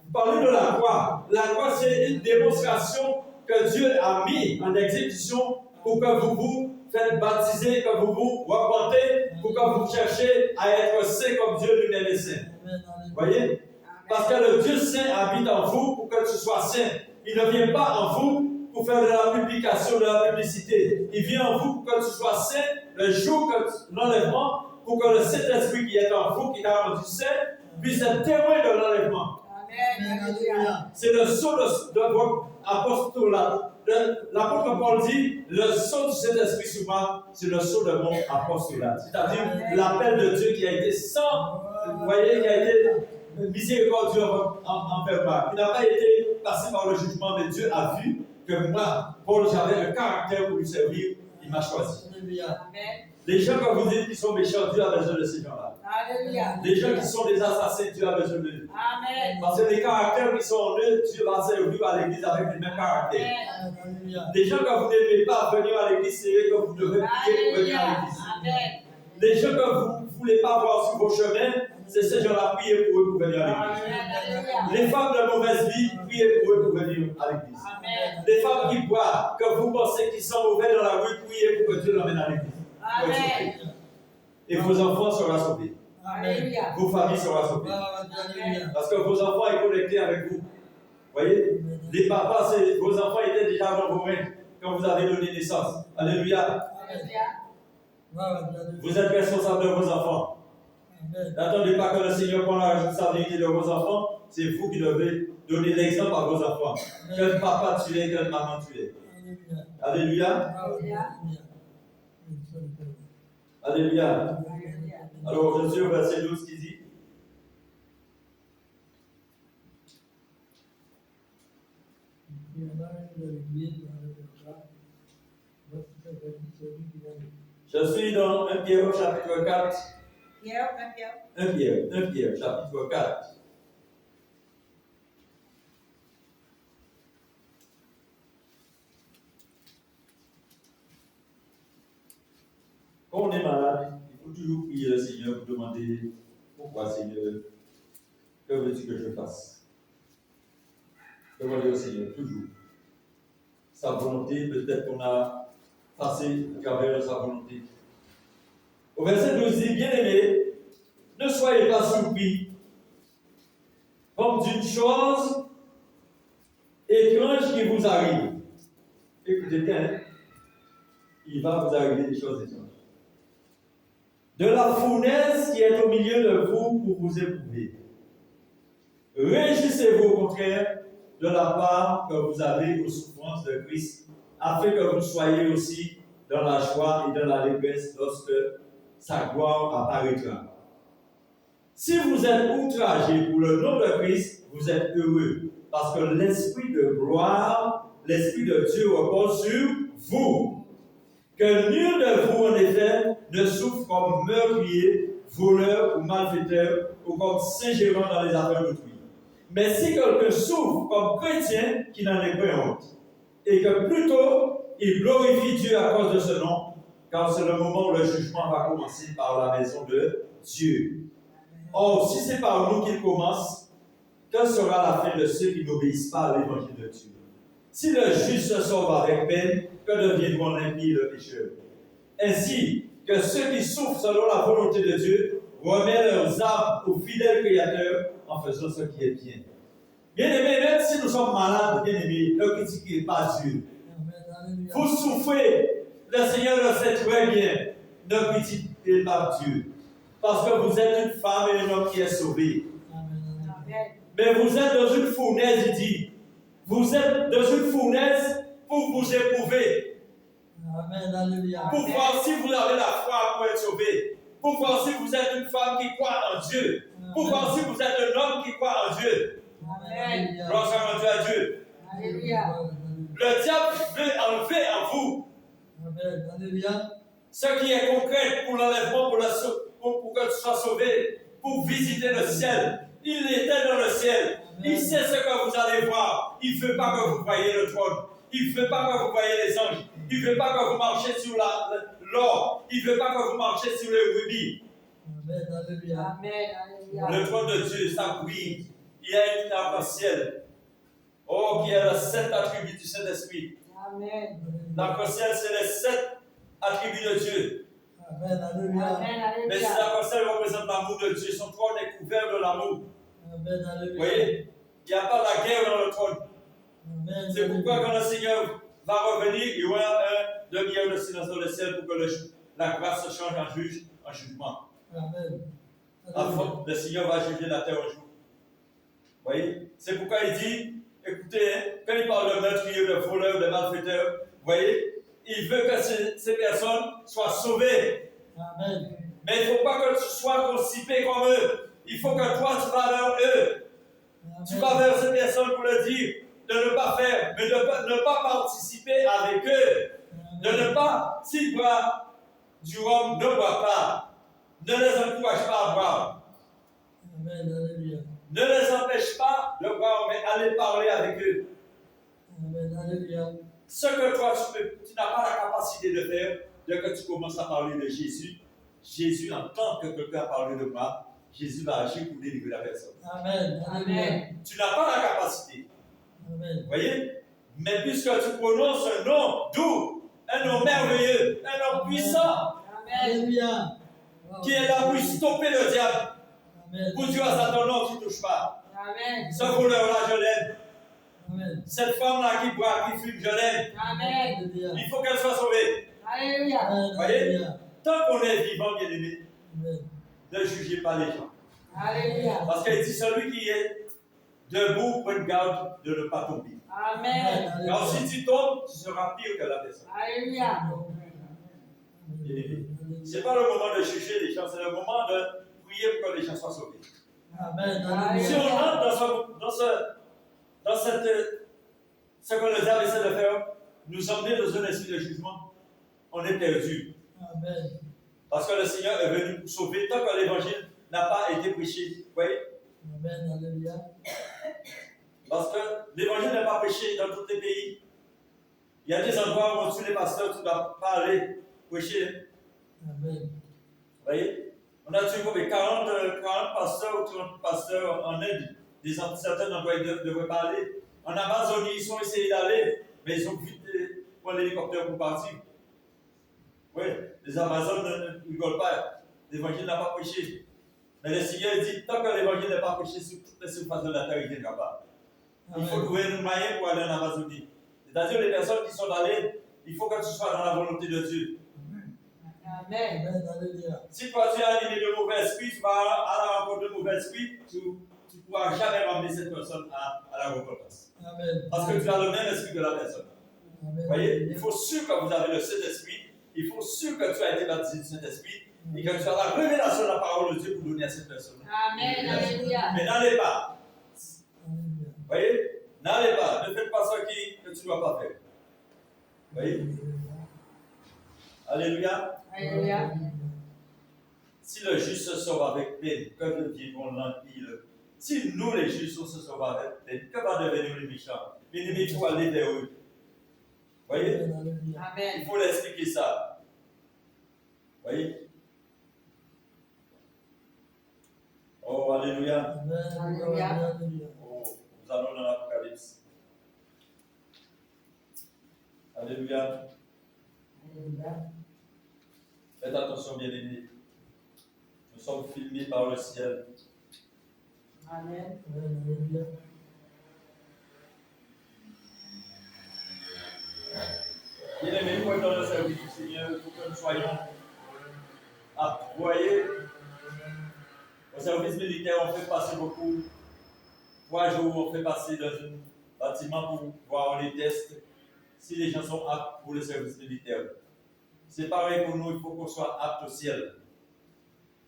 Vous parlez de la croix. La croix, c'est une démonstration que Dieu a mis en exécution pour que vous vous faites baptiser, que vous vous repentez, pour que vous cherchiez à être saints comme Dieu lui-même est saint. Voyez? Parce que le Dieu saint habite en vous pour que tu sois saint. Il ne vient pas en vous pour faire de la publication, de la publicité. Il vient en vous pour que tu sois saint le jour de l'enlèvement, pour que le Saint-Esprit qui est en vous, qui t'a rendu saint, puisse être témoin de l'enlèvement. C'est le sceau de votre apostolat. L'apôtre Paul dit, le sceau du Saint-Esprit sur moi, c'est le sceau de mon apostolat. C'est-à-dire l'appel de Dieu qui a été sans, vous voyez, qui a été miséricordieux envers moi. Il n'a pas été passé par le jugement, mais Dieu a vu que moi, Paul, j'avais le caractère pour lui servir. Il m'a choisi. Les gens, quand vous dites qu'ils sont méchants, Dieu a besoin de ces gens-là. Les gens qui sont des assassins, Dieu a besoin d'eux. Parce que les caractères qui sont en eux, Dieu va servir à l'église avec les mêmes caractères. Les gens, quand vous n'aimez pas venir à l'église, c'est eux que vous devez prier pour venir à l'église. Les gens que vous ne voulez pas voir sur vos chemins, c'est ces gens-là, priez pour eux pour venir à l'église. Les femmes de mauvaise vie, priez pour eux pour venir à l'église. Les femmes qui boivent, que vous pensez qu'ils sont mauvais dans la rue, priez pour que Dieu l'emmène à l'église. Et vos enfants seront sauvés. Vos familles seront sauvées. Parce que vos enfants sont connectés avec vous. Vous voyez? Les papas, vos enfants étaient déjà dans vos mains quand vous avez donné naissance. Alléluia. Vous êtes responsables de vos enfants. N'attendez pas que le Seigneur prenne la responsabilité de vos enfants. C'est vous qui devez donner l'exemple à vos enfants. Quel papa tu es, quelle maman tu es. Alléluia. Alléluia. Alors, je suis au verset 12 qui dit je suis dans 1 Pierre au chapitre 4. 1 Pierre, chapitre 4. Quand on est malade, il faut toujours prier le Seigneur pour demander pourquoi, Seigneur, que veux-tu que je fasse? Demandez au Seigneur, toujours. Sa volonté, peut-être qu'on a passé à travers sa volonté. Au verset 12, dit, bien-aimés, ne soyez pas surpris comme d'une chose étrange qui vous arrive. Écoutez bien, il va vous arriver des choses étranges. De la fournaise qui est au milieu de vous pour vous éprouver. Réjouissez-vous au contraire de la part que vous avez aux souffrances de Christ, afin que vous soyez aussi dans la joie et dans la l'allégresse lorsque sa gloire apparaîtra. Si vous êtes outragés pour le nom de Christ, vous êtes heureux, parce que l'Esprit de gloire, l'Esprit de Dieu repose sur vous. Que nul de vous, en effet, ne souffre comme meurtrier, voleur ou malfaiteur, ou comme s'ingérant dans les affaires d'autrui. Mais si quelqu'un souffre comme chrétien, qu'il n'en ait pas honte, et que plutôt il glorifie Dieu à cause de ce nom, car c'est le moment où le jugement va commencer par la maison de Dieu. Or, si c'est par nous qu'il commence, que sera la fin de ceux qui n'obéissent pas à l'évangile de Dieu? Si le juste se sauve avec peine, que deviendront l'impie et le pécheur? Ainsi que ceux qui souffrent selon la volonté de Dieu remettent leurs âmes au fidèle Créateur en faisant ce qui est bien. Bien-aimés, même si nous sommes malades, bien-aimés, ne critiquez pas Dieu. Vous souffrez, le Seigneur le sait très bien. Ne critiquez pas Dieu. Parce que vous êtes une femme et un homme qui est sauvé. Mais vous êtes dans une fournaise, il dit. Vous êtes dans une fournaise pour vous éprouver. Pour voir si vous avez la foi pour être sauvé. Pour voir si vous êtes une femme qui croit en Dieu. Pour voir si vous êtes un homme qui croit en Dieu. Gloire soit rendue à Dieu. Le diable veut enlever en vous ce qui est concret pour l'enlèvement, pour que tu sois sauvé, pour visiter le ciel. Il était dans le ciel. Il sait ce que vous allez voir. Il ne veut pas que vous voyez le trône. Il ne veut pas que vous voyez les anges. Il ne veut pas que vous marchiez sur l'or. Il ne veut pas que vous marchiez sur les rubis. Le trône de Dieu, ça brille. Il y a une arc-en-ciel. Oh, qui est le 7 attributs du Saint-Esprit. L'arc-en-ciel, c'est les 7 attributs de Dieu. Mais si l'arc-en-ciel représente l'amour de Dieu, son trône est couvert de l'amour. Amen. Vous Alléluia. voyez, il n'y a pas la guerre dans le trône. Amen. C'est pourquoi Alléluia. quand le Seigneur va revenir, il y aura un demi-heure de silence dans le ciel pour que la grâce se change en jugement. Amen. Enfin, le Seigneur va juger la terre un jour. Vous voyez? C'est pourquoi il dit, écoutez, hein, quand il parle de meurtriers, de voleurs, de malfaiteurs, vous voyez, il veut que ces personnes soient sauvées. Amen. Mais il ne faut pas que tu sois constipé comme eux. Il faut que toi, tu vas vers eux. Tu vas vers ces personnes pour leur dire de ne pas faire, mais de ne pas participer avec eux. De ne pas, s'ils boivent du rhum, ne bois pas. Ne les encourage pas à boire. Amen. Alléluia. Ne les empêche pas de boire, mais allez parler avec eux. Amen. Alléluia. Ce que toi, tu n'as pas la capacité de faire, dès que tu commences à parler de Jésus, Jésus, en tant que quelqu'un a parlé de moi, Jésus va agir pour délivrer la personne. Amen. Alléluia. Amen. Tu n'as pas la capacité. Amen. Vous voyez? Mais puisque tu prononces un nom doux, un nom merveilleux, un nom puissant, Amen. Alléluia. qui est là pour stopper le diable, Amen. pour dire à Satan, non, tu ne touches pas. Amen. Ce voleur-là, je l'aime. Amen. Cette femme-là qui boit, qui fume, je l'aime. Amen. Alléluia. Il faut qu'elle soit sauvée. Alléluia. Amen. Voyez? Alléluia. Tant qu'on est vivant, bien aimé, Amen. ne jugez pas les gens. Alléluia. Parce qu'il dit, celui qui est debout, prenne garde de ne pas tomber. Amen. Car si tu tombes, tu seras pire que la personne. Alléluia. Ce n'est pas le moment de juger les gens, c'est le moment de prier pour que les gens soient sauvés. Amen. Si on Alléluia. entre dans ce que le diable essaie de faire, nous emmener dans un esprit de jugement, on est perdu. Amen. Parce que le Seigneur est venu pour sauver tant que l'évangile n'a pas été prêché. Vous voyez? Amen. Alléluia. Parce que l'évangile n'est pas prêché dans tous les pays. Il y a des endroits où on tue les pasteurs, tu ne dois pas aller prêcher. Amen. Vous voyez? On a tué comme 40 pasteurs ou 30 pasteurs en Inde. Certains endroits ils ne devraient pas aller. En Amazonie, ils ont essayé d'aller, mais ils ont vite pris l'hélicoptère pour partir. Oui, les Amazones ne rigolent pas. L'évangile n'a pas prêché. Mais le Seigneur dit, tant que l'évangile n'est pas prêché sur toutes les surfaces de la terre, il ne viendra pas. Il faut trouver un moyen pour aller en Amazonie. C'est-à-dire les personnes qui sont allées, il faut que tu sois dans la volonté de Dieu. Amen. Amen. Alléluia. Si toi tu es animé de mauvais esprit, tu vas à la rencontre de mauvais esprit, tu ne pourras jamais ramener cette personne à la repentance. Amen. Parce que tu as le même esprit que la personne. Amen. Vous voyez, il faut sûr que vous avez le Saint-Esprit, il faut sûr que tu as été baptisé du Saint-Esprit et que tu as la révélation de la parole de Dieu pour donner à cette personne. Amen. Alléluia. Mais n'allez pas. Alléluia. Vous voyez, n'allez pas. Ne faites pas ce que tu ne dois pas faire. Vous voyez, alléluia. Alléluia. Si le juste se sauve avec peine, que deviendront l'empire? Si nous, les justes, on se sauve avec peine, que va devenir les méchants? L'ennemi, il faut aller vers eux. Vous voyez? Amen. Alléluia. Il Amen. faut l'expliquer ça. Vous voyez? Oh, alléluia. Amen. Alléluia. Alléluia. Oh, nous allons dans l'Apocalypse. Alléluia. Alléluia. Faites attention, bien-aimés. Nous sommes filmés par le ciel. Amen. Amen. Alléluia. Bien-aimés, pour être dans le service du Seigneur, il faut que nous soyons aptes. Vous voyez, au service militaire, on fait passer beaucoup. 3 jours, on fait passer dans un bâtiment pour voir les tests si les gens sont aptes pour le service militaire. C'est pareil pour nous, il faut qu'on soit aptes au ciel.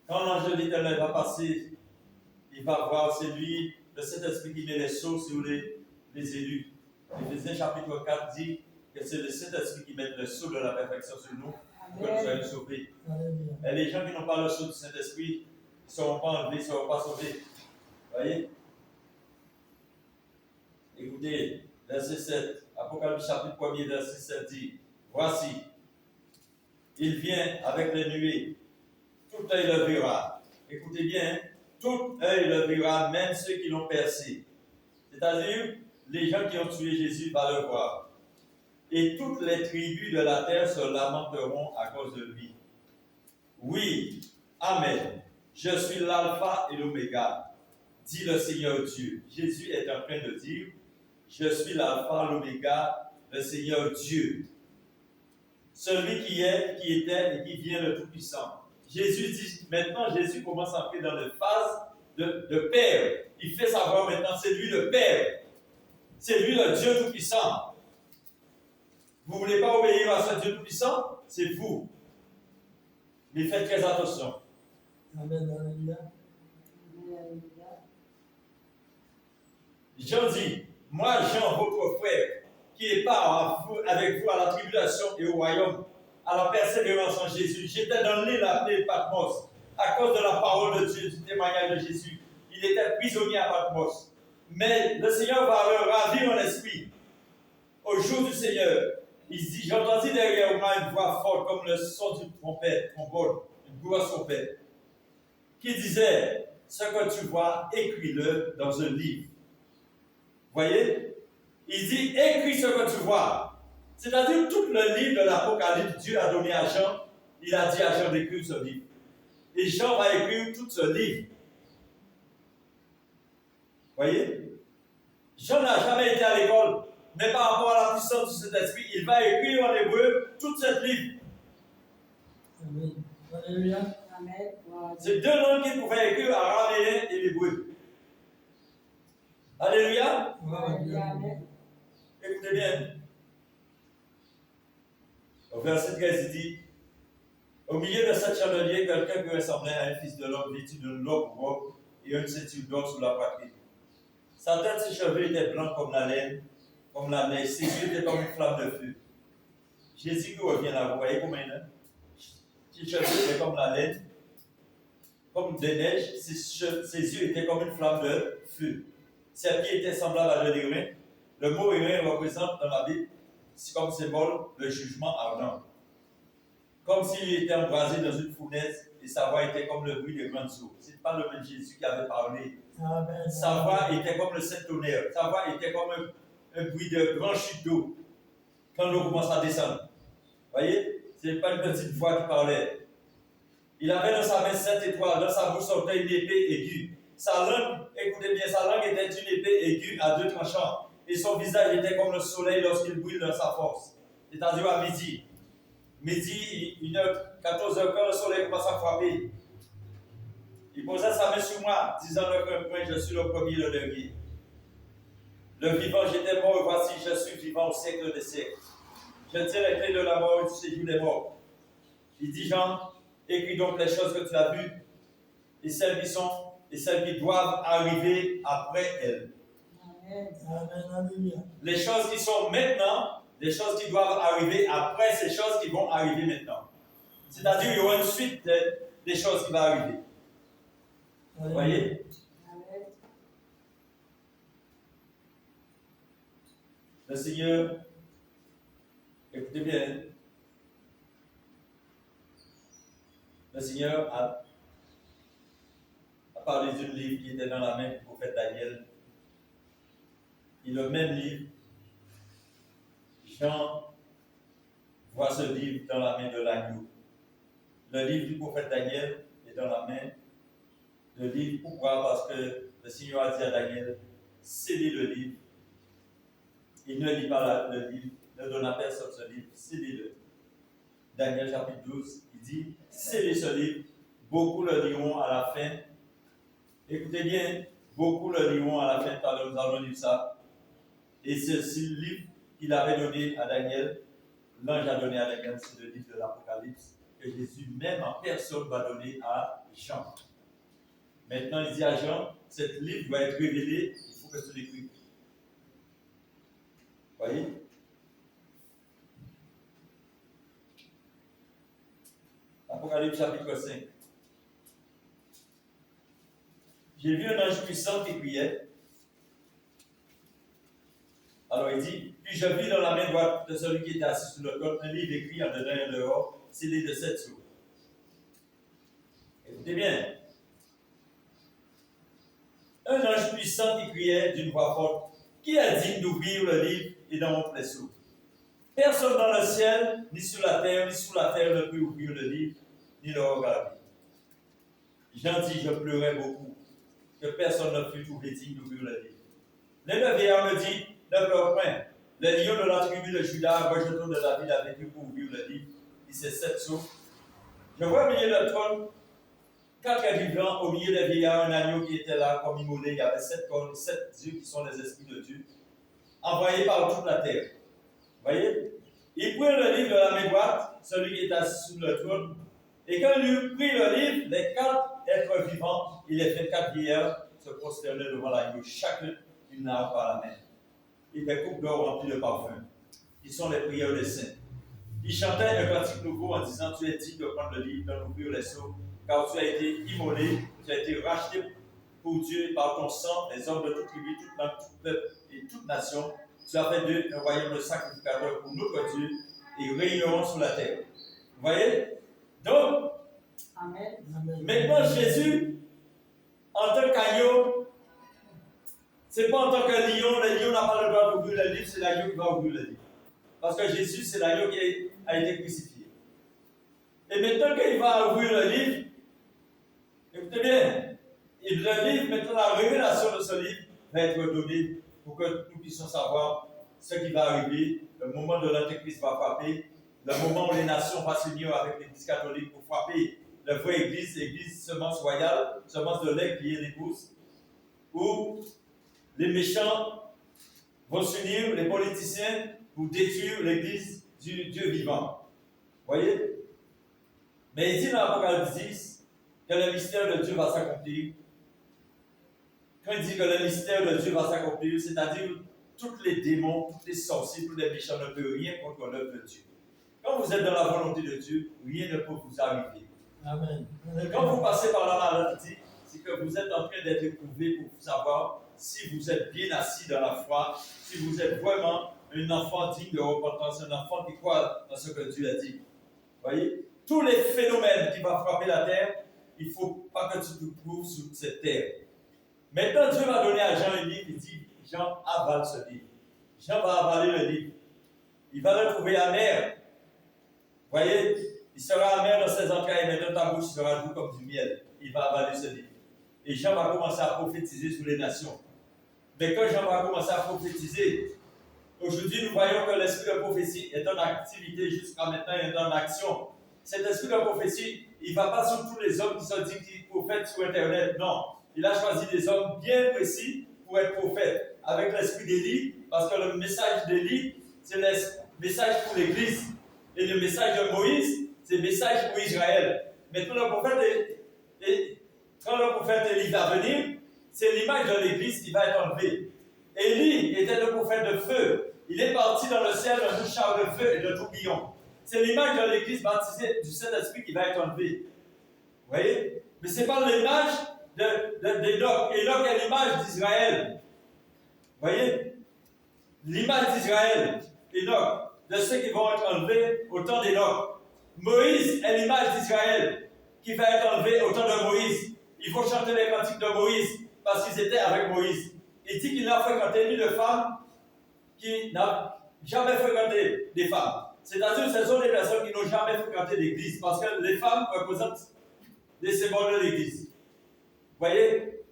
Quand l'ange de l'Éternel va passer, il va voir, c'est lui, le Saint-Esprit qui met les sceaux sur les élus. Éphésiens chapitre 4 dit que c'est le Saint-Esprit qui met le sceau de la perfection sur nous pour que nous soyons sauvés. Alléluia. Et les gens qui n'ont pas le sceau du Saint-Esprit ne seront pas enlevés, ne seront pas sauvés. Vous voyez? Écoutez, verset 7, Apocalypse chapitre 1er, verset 7 dit, voici, il vient avec les nuées, tout œil le verra. Écoutez bien, tout œil le verra, même ceux qui l'ont percé. C'est-à-dire, les gens qui ont tué Jésus vont le voir. Et toutes les tribus de la terre se lamenteront à cause de lui. Oui, Amen. Je suis l'alpha et l'oméga, dit le Seigneur Dieu. Jésus est en train de dire, je suis l'alpha, l'oméga, le Seigneur Dieu. Celui qui est, qui était et qui vient, le Tout-Puissant. Jésus dit, maintenant Jésus commence à entrer dans une phase de Père. Il fait savoir maintenant, c'est lui le Père. C'est lui le Dieu Tout-Puissant. Vous ne voulez pas obéir à ce Dieu Tout-Puissant? C'est vous. Mais faites très attention. Amen. Alléluia. Jean dit, moi Jean, votre frère, qui est part avec vous à la tribulation et au royaume, à la persévérance en Jésus. J'étais dans l'île appelée Patmos, à cause de la parole de Dieu, du témoignage de Jésus. Il était prisonnier à Patmos. Mais le Seigneur va ravir mon esprit. Au jour du Seigneur, il dit, j'ai entendu derrière moi une voix forte comme le son d'une trombone, une grosse trompette, qui disait, ce que tu vois, écris-le dans un livre. Voyez? Il dit, écris ce que tu vois. C'est-à-dire, tout le livre de l'Apocalypse, Dieu a donné à Jean, il a dit à Jean d'écrire ce livre. Et Jean va écrire tout ce livre. Voyez? Jean n'a jamais été à l'école, mais par rapport à la puissance de cet esprit, il va écrire en hébreu tout ce livre. Amen. Alléluia. Amen. C'est deux langues qu'il pouvait écrire, araméen et l'hébreu. Alléluia. Amen. Écoutez bien. Au verset 13, il dit, au milieu de cette chandelier, quelqu'un qui ressemblait à un fils de l'homme vêtu d'une longue robe et une ceinture d'or sous la poitrine. Sa tête, ses cheveux étaient blancs comme la laine, comme la neige. Ses yeux étaient comme une flamme de feu. Jésus qui revient là, vous voyez comment il est? Ses cheveux étaient comme la laine, comme de neige. Ses yeux étaient comme une flamme de feu. Ses pieds étaient semblables à de l'airain. Le mot airain représente dans la Bible, c'est comme symbole le jugement ardent. Comme s'il était embrasé dans une fournaise et sa voix était comme le bruit des grandes eaux. Ce n'est pas le même Jésus qui avait parlé. Amen. Sa voix était comme le septonnerre. Sa voix était comme un bruit de grand chute d'eau quand l'eau commence à descendre. Voyez? Ce n'est pas une petite voix qui parlait. Il avait dans sa main 7 étoiles, dans sa bouche sortait une épée aiguë. Sa langue, écoutez bien, sa langue était une épée aiguë à 2 tranchants. Et son visage était comme le soleil lorsqu'il brille dans sa force. C'est-à-dire à midi. Midi, 1h, 14h, quand le soleil commence à frapper. Il posait sa main sur moi, disant le point, je suis le premier et le dernier. Le vivant, j'étais mort, et voici, je suis vivant au siècle des siècles. Je tiens les clés de la mort et du séjour des morts. Il dit, Jean, écris donc les choses que tu as vues, et celles qui sont, et celles qui doivent arriver après elles. Amen. Alléluia. Les choses qui sont maintenant, les choses qui doivent arriver après ces choses qui vont arriver maintenant. C'est-à-dire qu'il y aura une suite des choses qui vont arriver. Vous voyez? Le Seigneur, écoutez bien, le Seigneur a parlé d'un livre qui était dans la main du prophète Daniel. Et le même livre, Jean voit ce livre dans la main de l'agneau. Le livre du prophète Daniel est dans la main de livre. Pourquoi? Parce que le Seigneur a dit à Daniel, scellez le livre. Il ne lit pas le livre, ne donne à personne ce livre, scellez-le. Daniel chapitre 12, il dit, scellez ce livre, beaucoup le liront à la fin. Écoutez bien, beaucoup le liront à la fin, car nous allons lire ça. Et c'est le livre qu'il avait donné à Daniel, l'ange a donné à Daniel, c'est le livre de l'Apocalypse, que Jésus même en personne va donner à Jean. Maintenant, il dit à Jean, ce livre doit être révélé, il faut que tu l'écrives. Voyez? Apocalypse chapitre 5. J'ai vu un ange puissant qui criait. Alors il dit, puis je vis dans la main droite de celui qui était assis sur le trône un livre écrit en dedans et en dehors, scellé de 7 sceaux. Écoutez bien. Un ange puissant qui criait d'une voix forte, qui est digne d'ouvrir le livre et d'en montrer les sceaux? Personne dans le ciel, ni sur la terre, ne peut ouvrir le livre, ni le regarder. Jean dit, je pleurais beaucoup, que personne ne fut trouvé digne d'ouvrir le livre. Les 9 vieillards me dit, ne pleure point. Le lion de la tribu de Judas, rejeton de David, a vécu pour ouvrir le livre. Il s'est 7 souffles. Je vois au milieu du trône 4 êtres vivants, au milieu des vieillards, un agneau qui était là comme immolé. Il y avait 7 cornes, 7 yeux qui sont les esprits de Dieu, envoyés par toute la terre. Vous voyez? Il prit le livre de la main droite, celui qui est assis sur le trône, et quand il eut pris le livre, les 4 êtres vivants, il les fait 4 vieillards se prosterner devant l'agneau, chacun une arme par la main. Et des coupes d'or remplies de parfums, qui sont les prières des saints. Il chantait un cantique nouveau en disant, tu es digne de prendre le livre, d'en ouvrir les sceaux, car tu as été immolé, tu as été racheté pour Dieu par ton sang, les hommes de toute tribu, toute langue, tout peuple et toute nation. Tu as fait d'eux un royaume de sacrificateurs pour notre Dieu, et ils régneront sur la terre. Vous voyez? Donc, Amen. maintenant Jésus, en tant qu'agneau, ce n'est pas en tant que lion, le lion n'a pas le droit d'ouvrir le livre, c'est l'agneau qui va ouvrir le livre. Parce que Jésus, c'est l'agneau qui a été crucifié. Et maintenant qu'il va ouvrir le livre, écoutez bien, le livre, maintenant la révélation de ce livre va être donnée pour que nous puissions savoir ce qui va arriver, le moment de l'Antéchrist va frapper, le moment où les nations vont s'unir avec l'Église catholique pour frapper la vraie Église, l'Église semence royale, semence de l'aigle qui est l'épouse, où les méchants vont s'unir, les politiciens, pour détruire l'Église du Dieu vivant. Vous voyez? Mais il dit dans l'Apocalypse 10 que le mystère de Dieu va s'accomplir. Quand il dit que le mystère de Dieu va s'accomplir, c'est-à-dire tous les démons, tous les sorciers, tous les méchants ne peuvent rien contre l'œuvre de Dieu. Quand vous êtes dans la volonté de Dieu, rien ne peut vous arriver. Amen. Quand vous passez par la maladie, c'est que vous êtes en train d'être éprouvé pour savoir si vous êtes bien assis dans la foi, si vous êtes vraiment un enfant digne de repentance, un enfant qui croit dans ce que Dieu a dit. Vous voyez? Tous les phénomènes qui vont frapper la terre, il ne faut pas que tu te trouves sur cette terre. Maintenant, Dieu va donner à Jean un livre, il dit, Jean avale ce livre. Jean va avaler le livre. Il va le trouver amer. Vous voyez? Il sera amer dans ses entrailles, mais dans ta bouche, il sera doux comme du miel. Il va avaler ce livre. Et Jean va commencer à prophétiser sur les nations. Mais quand Jean va commencer à prophétiser, aujourd'hui, nous voyons que l'esprit de prophétie est en activité jusqu'à maintenant, il est en action. Cet esprit de prophétie, il ne va pas sur tous les hommes qui sont dits qu'ils prophètent sur Internet. Non. Il a choisi des hommes bien précis pour être prophètes, avec l'esprit d'Élie, parce que le message d'Élie, c'est le message pour l'Église. Et le message de Moïse, c'est le message pour Israël. Mais quand le prophète Élie va venir, c'est l'image de l'Église qui va être enlevée. Élie était le prophète de feu. Il est parti dans le ciel d'un tout char de feu et de tourbillon. C'est l'image de l'Église baptisée du Saint-Esprit qui va être enlevée. Vous voyez? Mais ce n'est pas l'image d'Enoch. Enoch est l'image d'Israël. Vous voyez? L'image d'Israël, Enoch, de ceux qui vont être enlevés au temps d'Enoch. Moïse est l'image d'Israël qui va être enlevé au temps de Moïse. Il faut chanter les cantiques de Moïse parce qu'ils étaient avec Moïse. Il dit qu'il n'a fréquenté ni de femmes qui n'ont jamais fréquenté des femmes. C'est-à-dire que ce sont des personnes qui n'ont jamais fréquenté l'église parce que les femmes représentent les symboles de l'église. Vous voyez?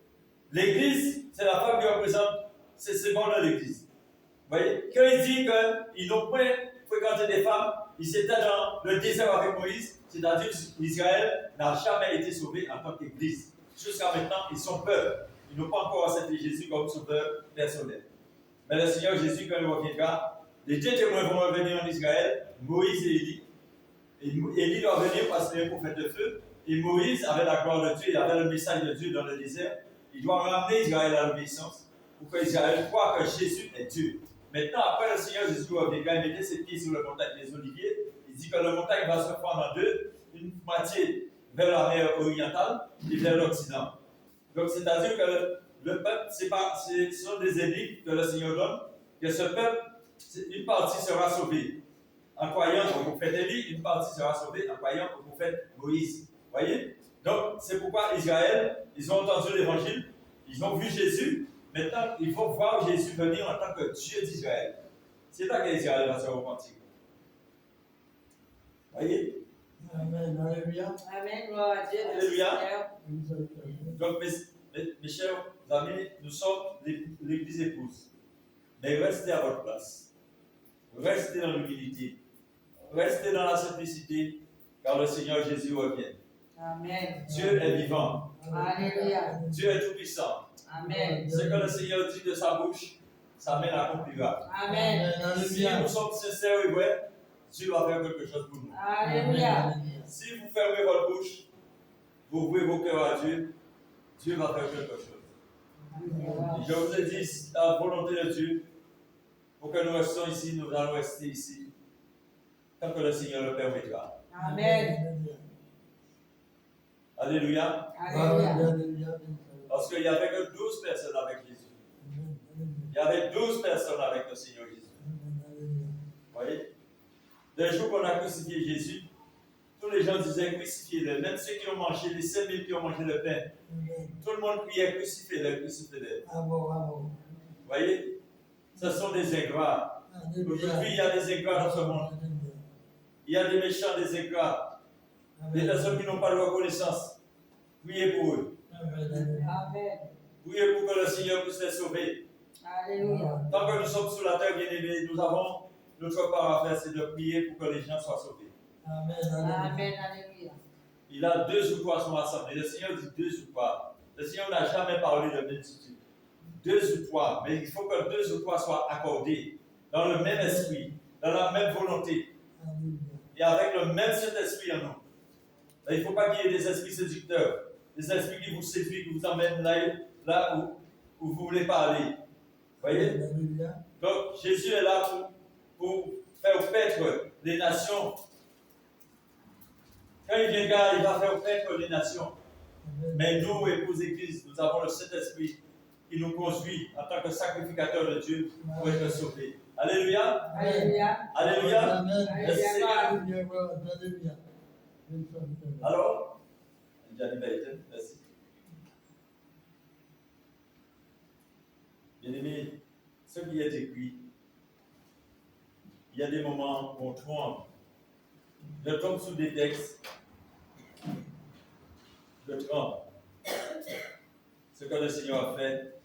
L'église, c'est la femme qui représente ces symboles de l'église. Vous voyez? Quand il dit qu'ils n'ont pas fréquenté des femmes, ils étaient dans le désert avec Moïse, c'est-à-dire qu'Israël n'a jamais été sauvé en tant qu'église. Jusqu'à maintenant, ils sont peuple. Ils n'ont pas encore accepté Jésus comme sauveur personnel. Mais le Seigneur Jésus, quand il reviendra, les deux témoins vont revenir en Israël, Moïse et Élie. Et Élie doit venir parce qu'il est un prophète de feu. Et Moïse, avec la gloire de Dieu, il avait le message de Dieu dans le désert. Il doit ramener Israël à l'obéissance pour que Israël croit que Jésus est Dieu. Maintenant, après le Seigneur Jésus reviendra, il mettait ses pieds sur le montagne des Oliviers. Il dit que le montagne va se prendre en deux, une moitié vers la mer orientale et vers l'Occident. Donc, c'est-à-dire que le peuple, ce sont des édicts que le Seigneur donne, que ce peuple, une partie sera sauvée en croyant au prophète Élie, une partie sera sauvée en croyant au prophète Moïse. Vous voyez? Donc, c'est pourquoi Israël, ils ont entendu l'évangile, ils ont vu Jésus, maintenant, il faut voir Jésus venir en tant que Dieu d'Israël. C'est là qu'Israël va se repentir. Vous voyez? Amen. Alléluia. Amen. Gloire à Dieu. Alléluia. Donc, mes chers amis, nous sommes l'église épouse. Mais restez à votre place. Restez dans l'humilité. Restez dans la simplicité, car le Seigneur Jésus revient. Amen. Dieu est vivant. Alléluia. Dieu est tout-puissant. Amen. Ce que le Seigneur dit de sa bouche, sa main l'accomplira. Amen. Si nous sommes sincères et vrais, Dieu va faire quelque chose pour nous. Alléluia. Si vous fermez votre bouche, vous ouvrez vos cœurs à Dieu, Dieu va faire quelque chose. Et je vous ai dit, la volonté de Dieu, pour que nous restions ici, nous allons rester ici, tant que le Seigneur le permettra. Amen. Alléluia. Alléluia. Parce qu'il n'y avait que 12 personnes avec Jésus. Il y avait 12 personnes avec le Seigneur Jésus. Vous voyez? Dès jours qu'on a crucifié Jésus, tous les gens disaient crucifiez-le. Même ceux qui ont mangé, les 5000 qui ont mangé le pain, tout le monde criait crucifiez-le, crucifiez-le. Vous voyez? Ce sont des ingrats. Aujourd'hui, il y a des ingrats dans ce monde. Il y a des méchants, des ingrats. Des personnes qui n'ont pas de reconnaissance. Priez pour eux. Amen. Priez pour que le Seigneur puisse les sauver. Alléluia. Tant que nous sommes sur la terre, bien-aimés, nous avons notre part à faire, c'est de prier pour que les gens soient sauvés. Amen. Alléluia. Il a 2 ou 3 sont assemblés. Le Seigneur dit 2 ou 3. Le Seigneur n'a jamais parlé de multitude. 2 ou 3. Mais il faut que 2 ou 3 soient accordés dans le même esprit, dans la même volonté et avec le même Saint-Esprit en nous. Il ne faut pas qu'il y ait des esprits séducteurs, des esprits qui vous séduisent, qui vous emmènent là où vous ne voulez pas aller. Vous voyez? Donc Jésus est là pour faire paître les nations. Quand il viendra, il va faire paître les nations. Mais nous, épouse Église, nous avons le Saint-Esprit qui nous conduit en tant que sacrificateur de Dieu pour être sauvés. Alléluia. Alléluia. Alléluia. Merci Seigneur. Alléluia. Alors, merci. Bien-aimés, ce qui est écrit, il y a des moments où on tremble. Je tombe sous des textes, je tremble. Ce que le Seigneur a fait,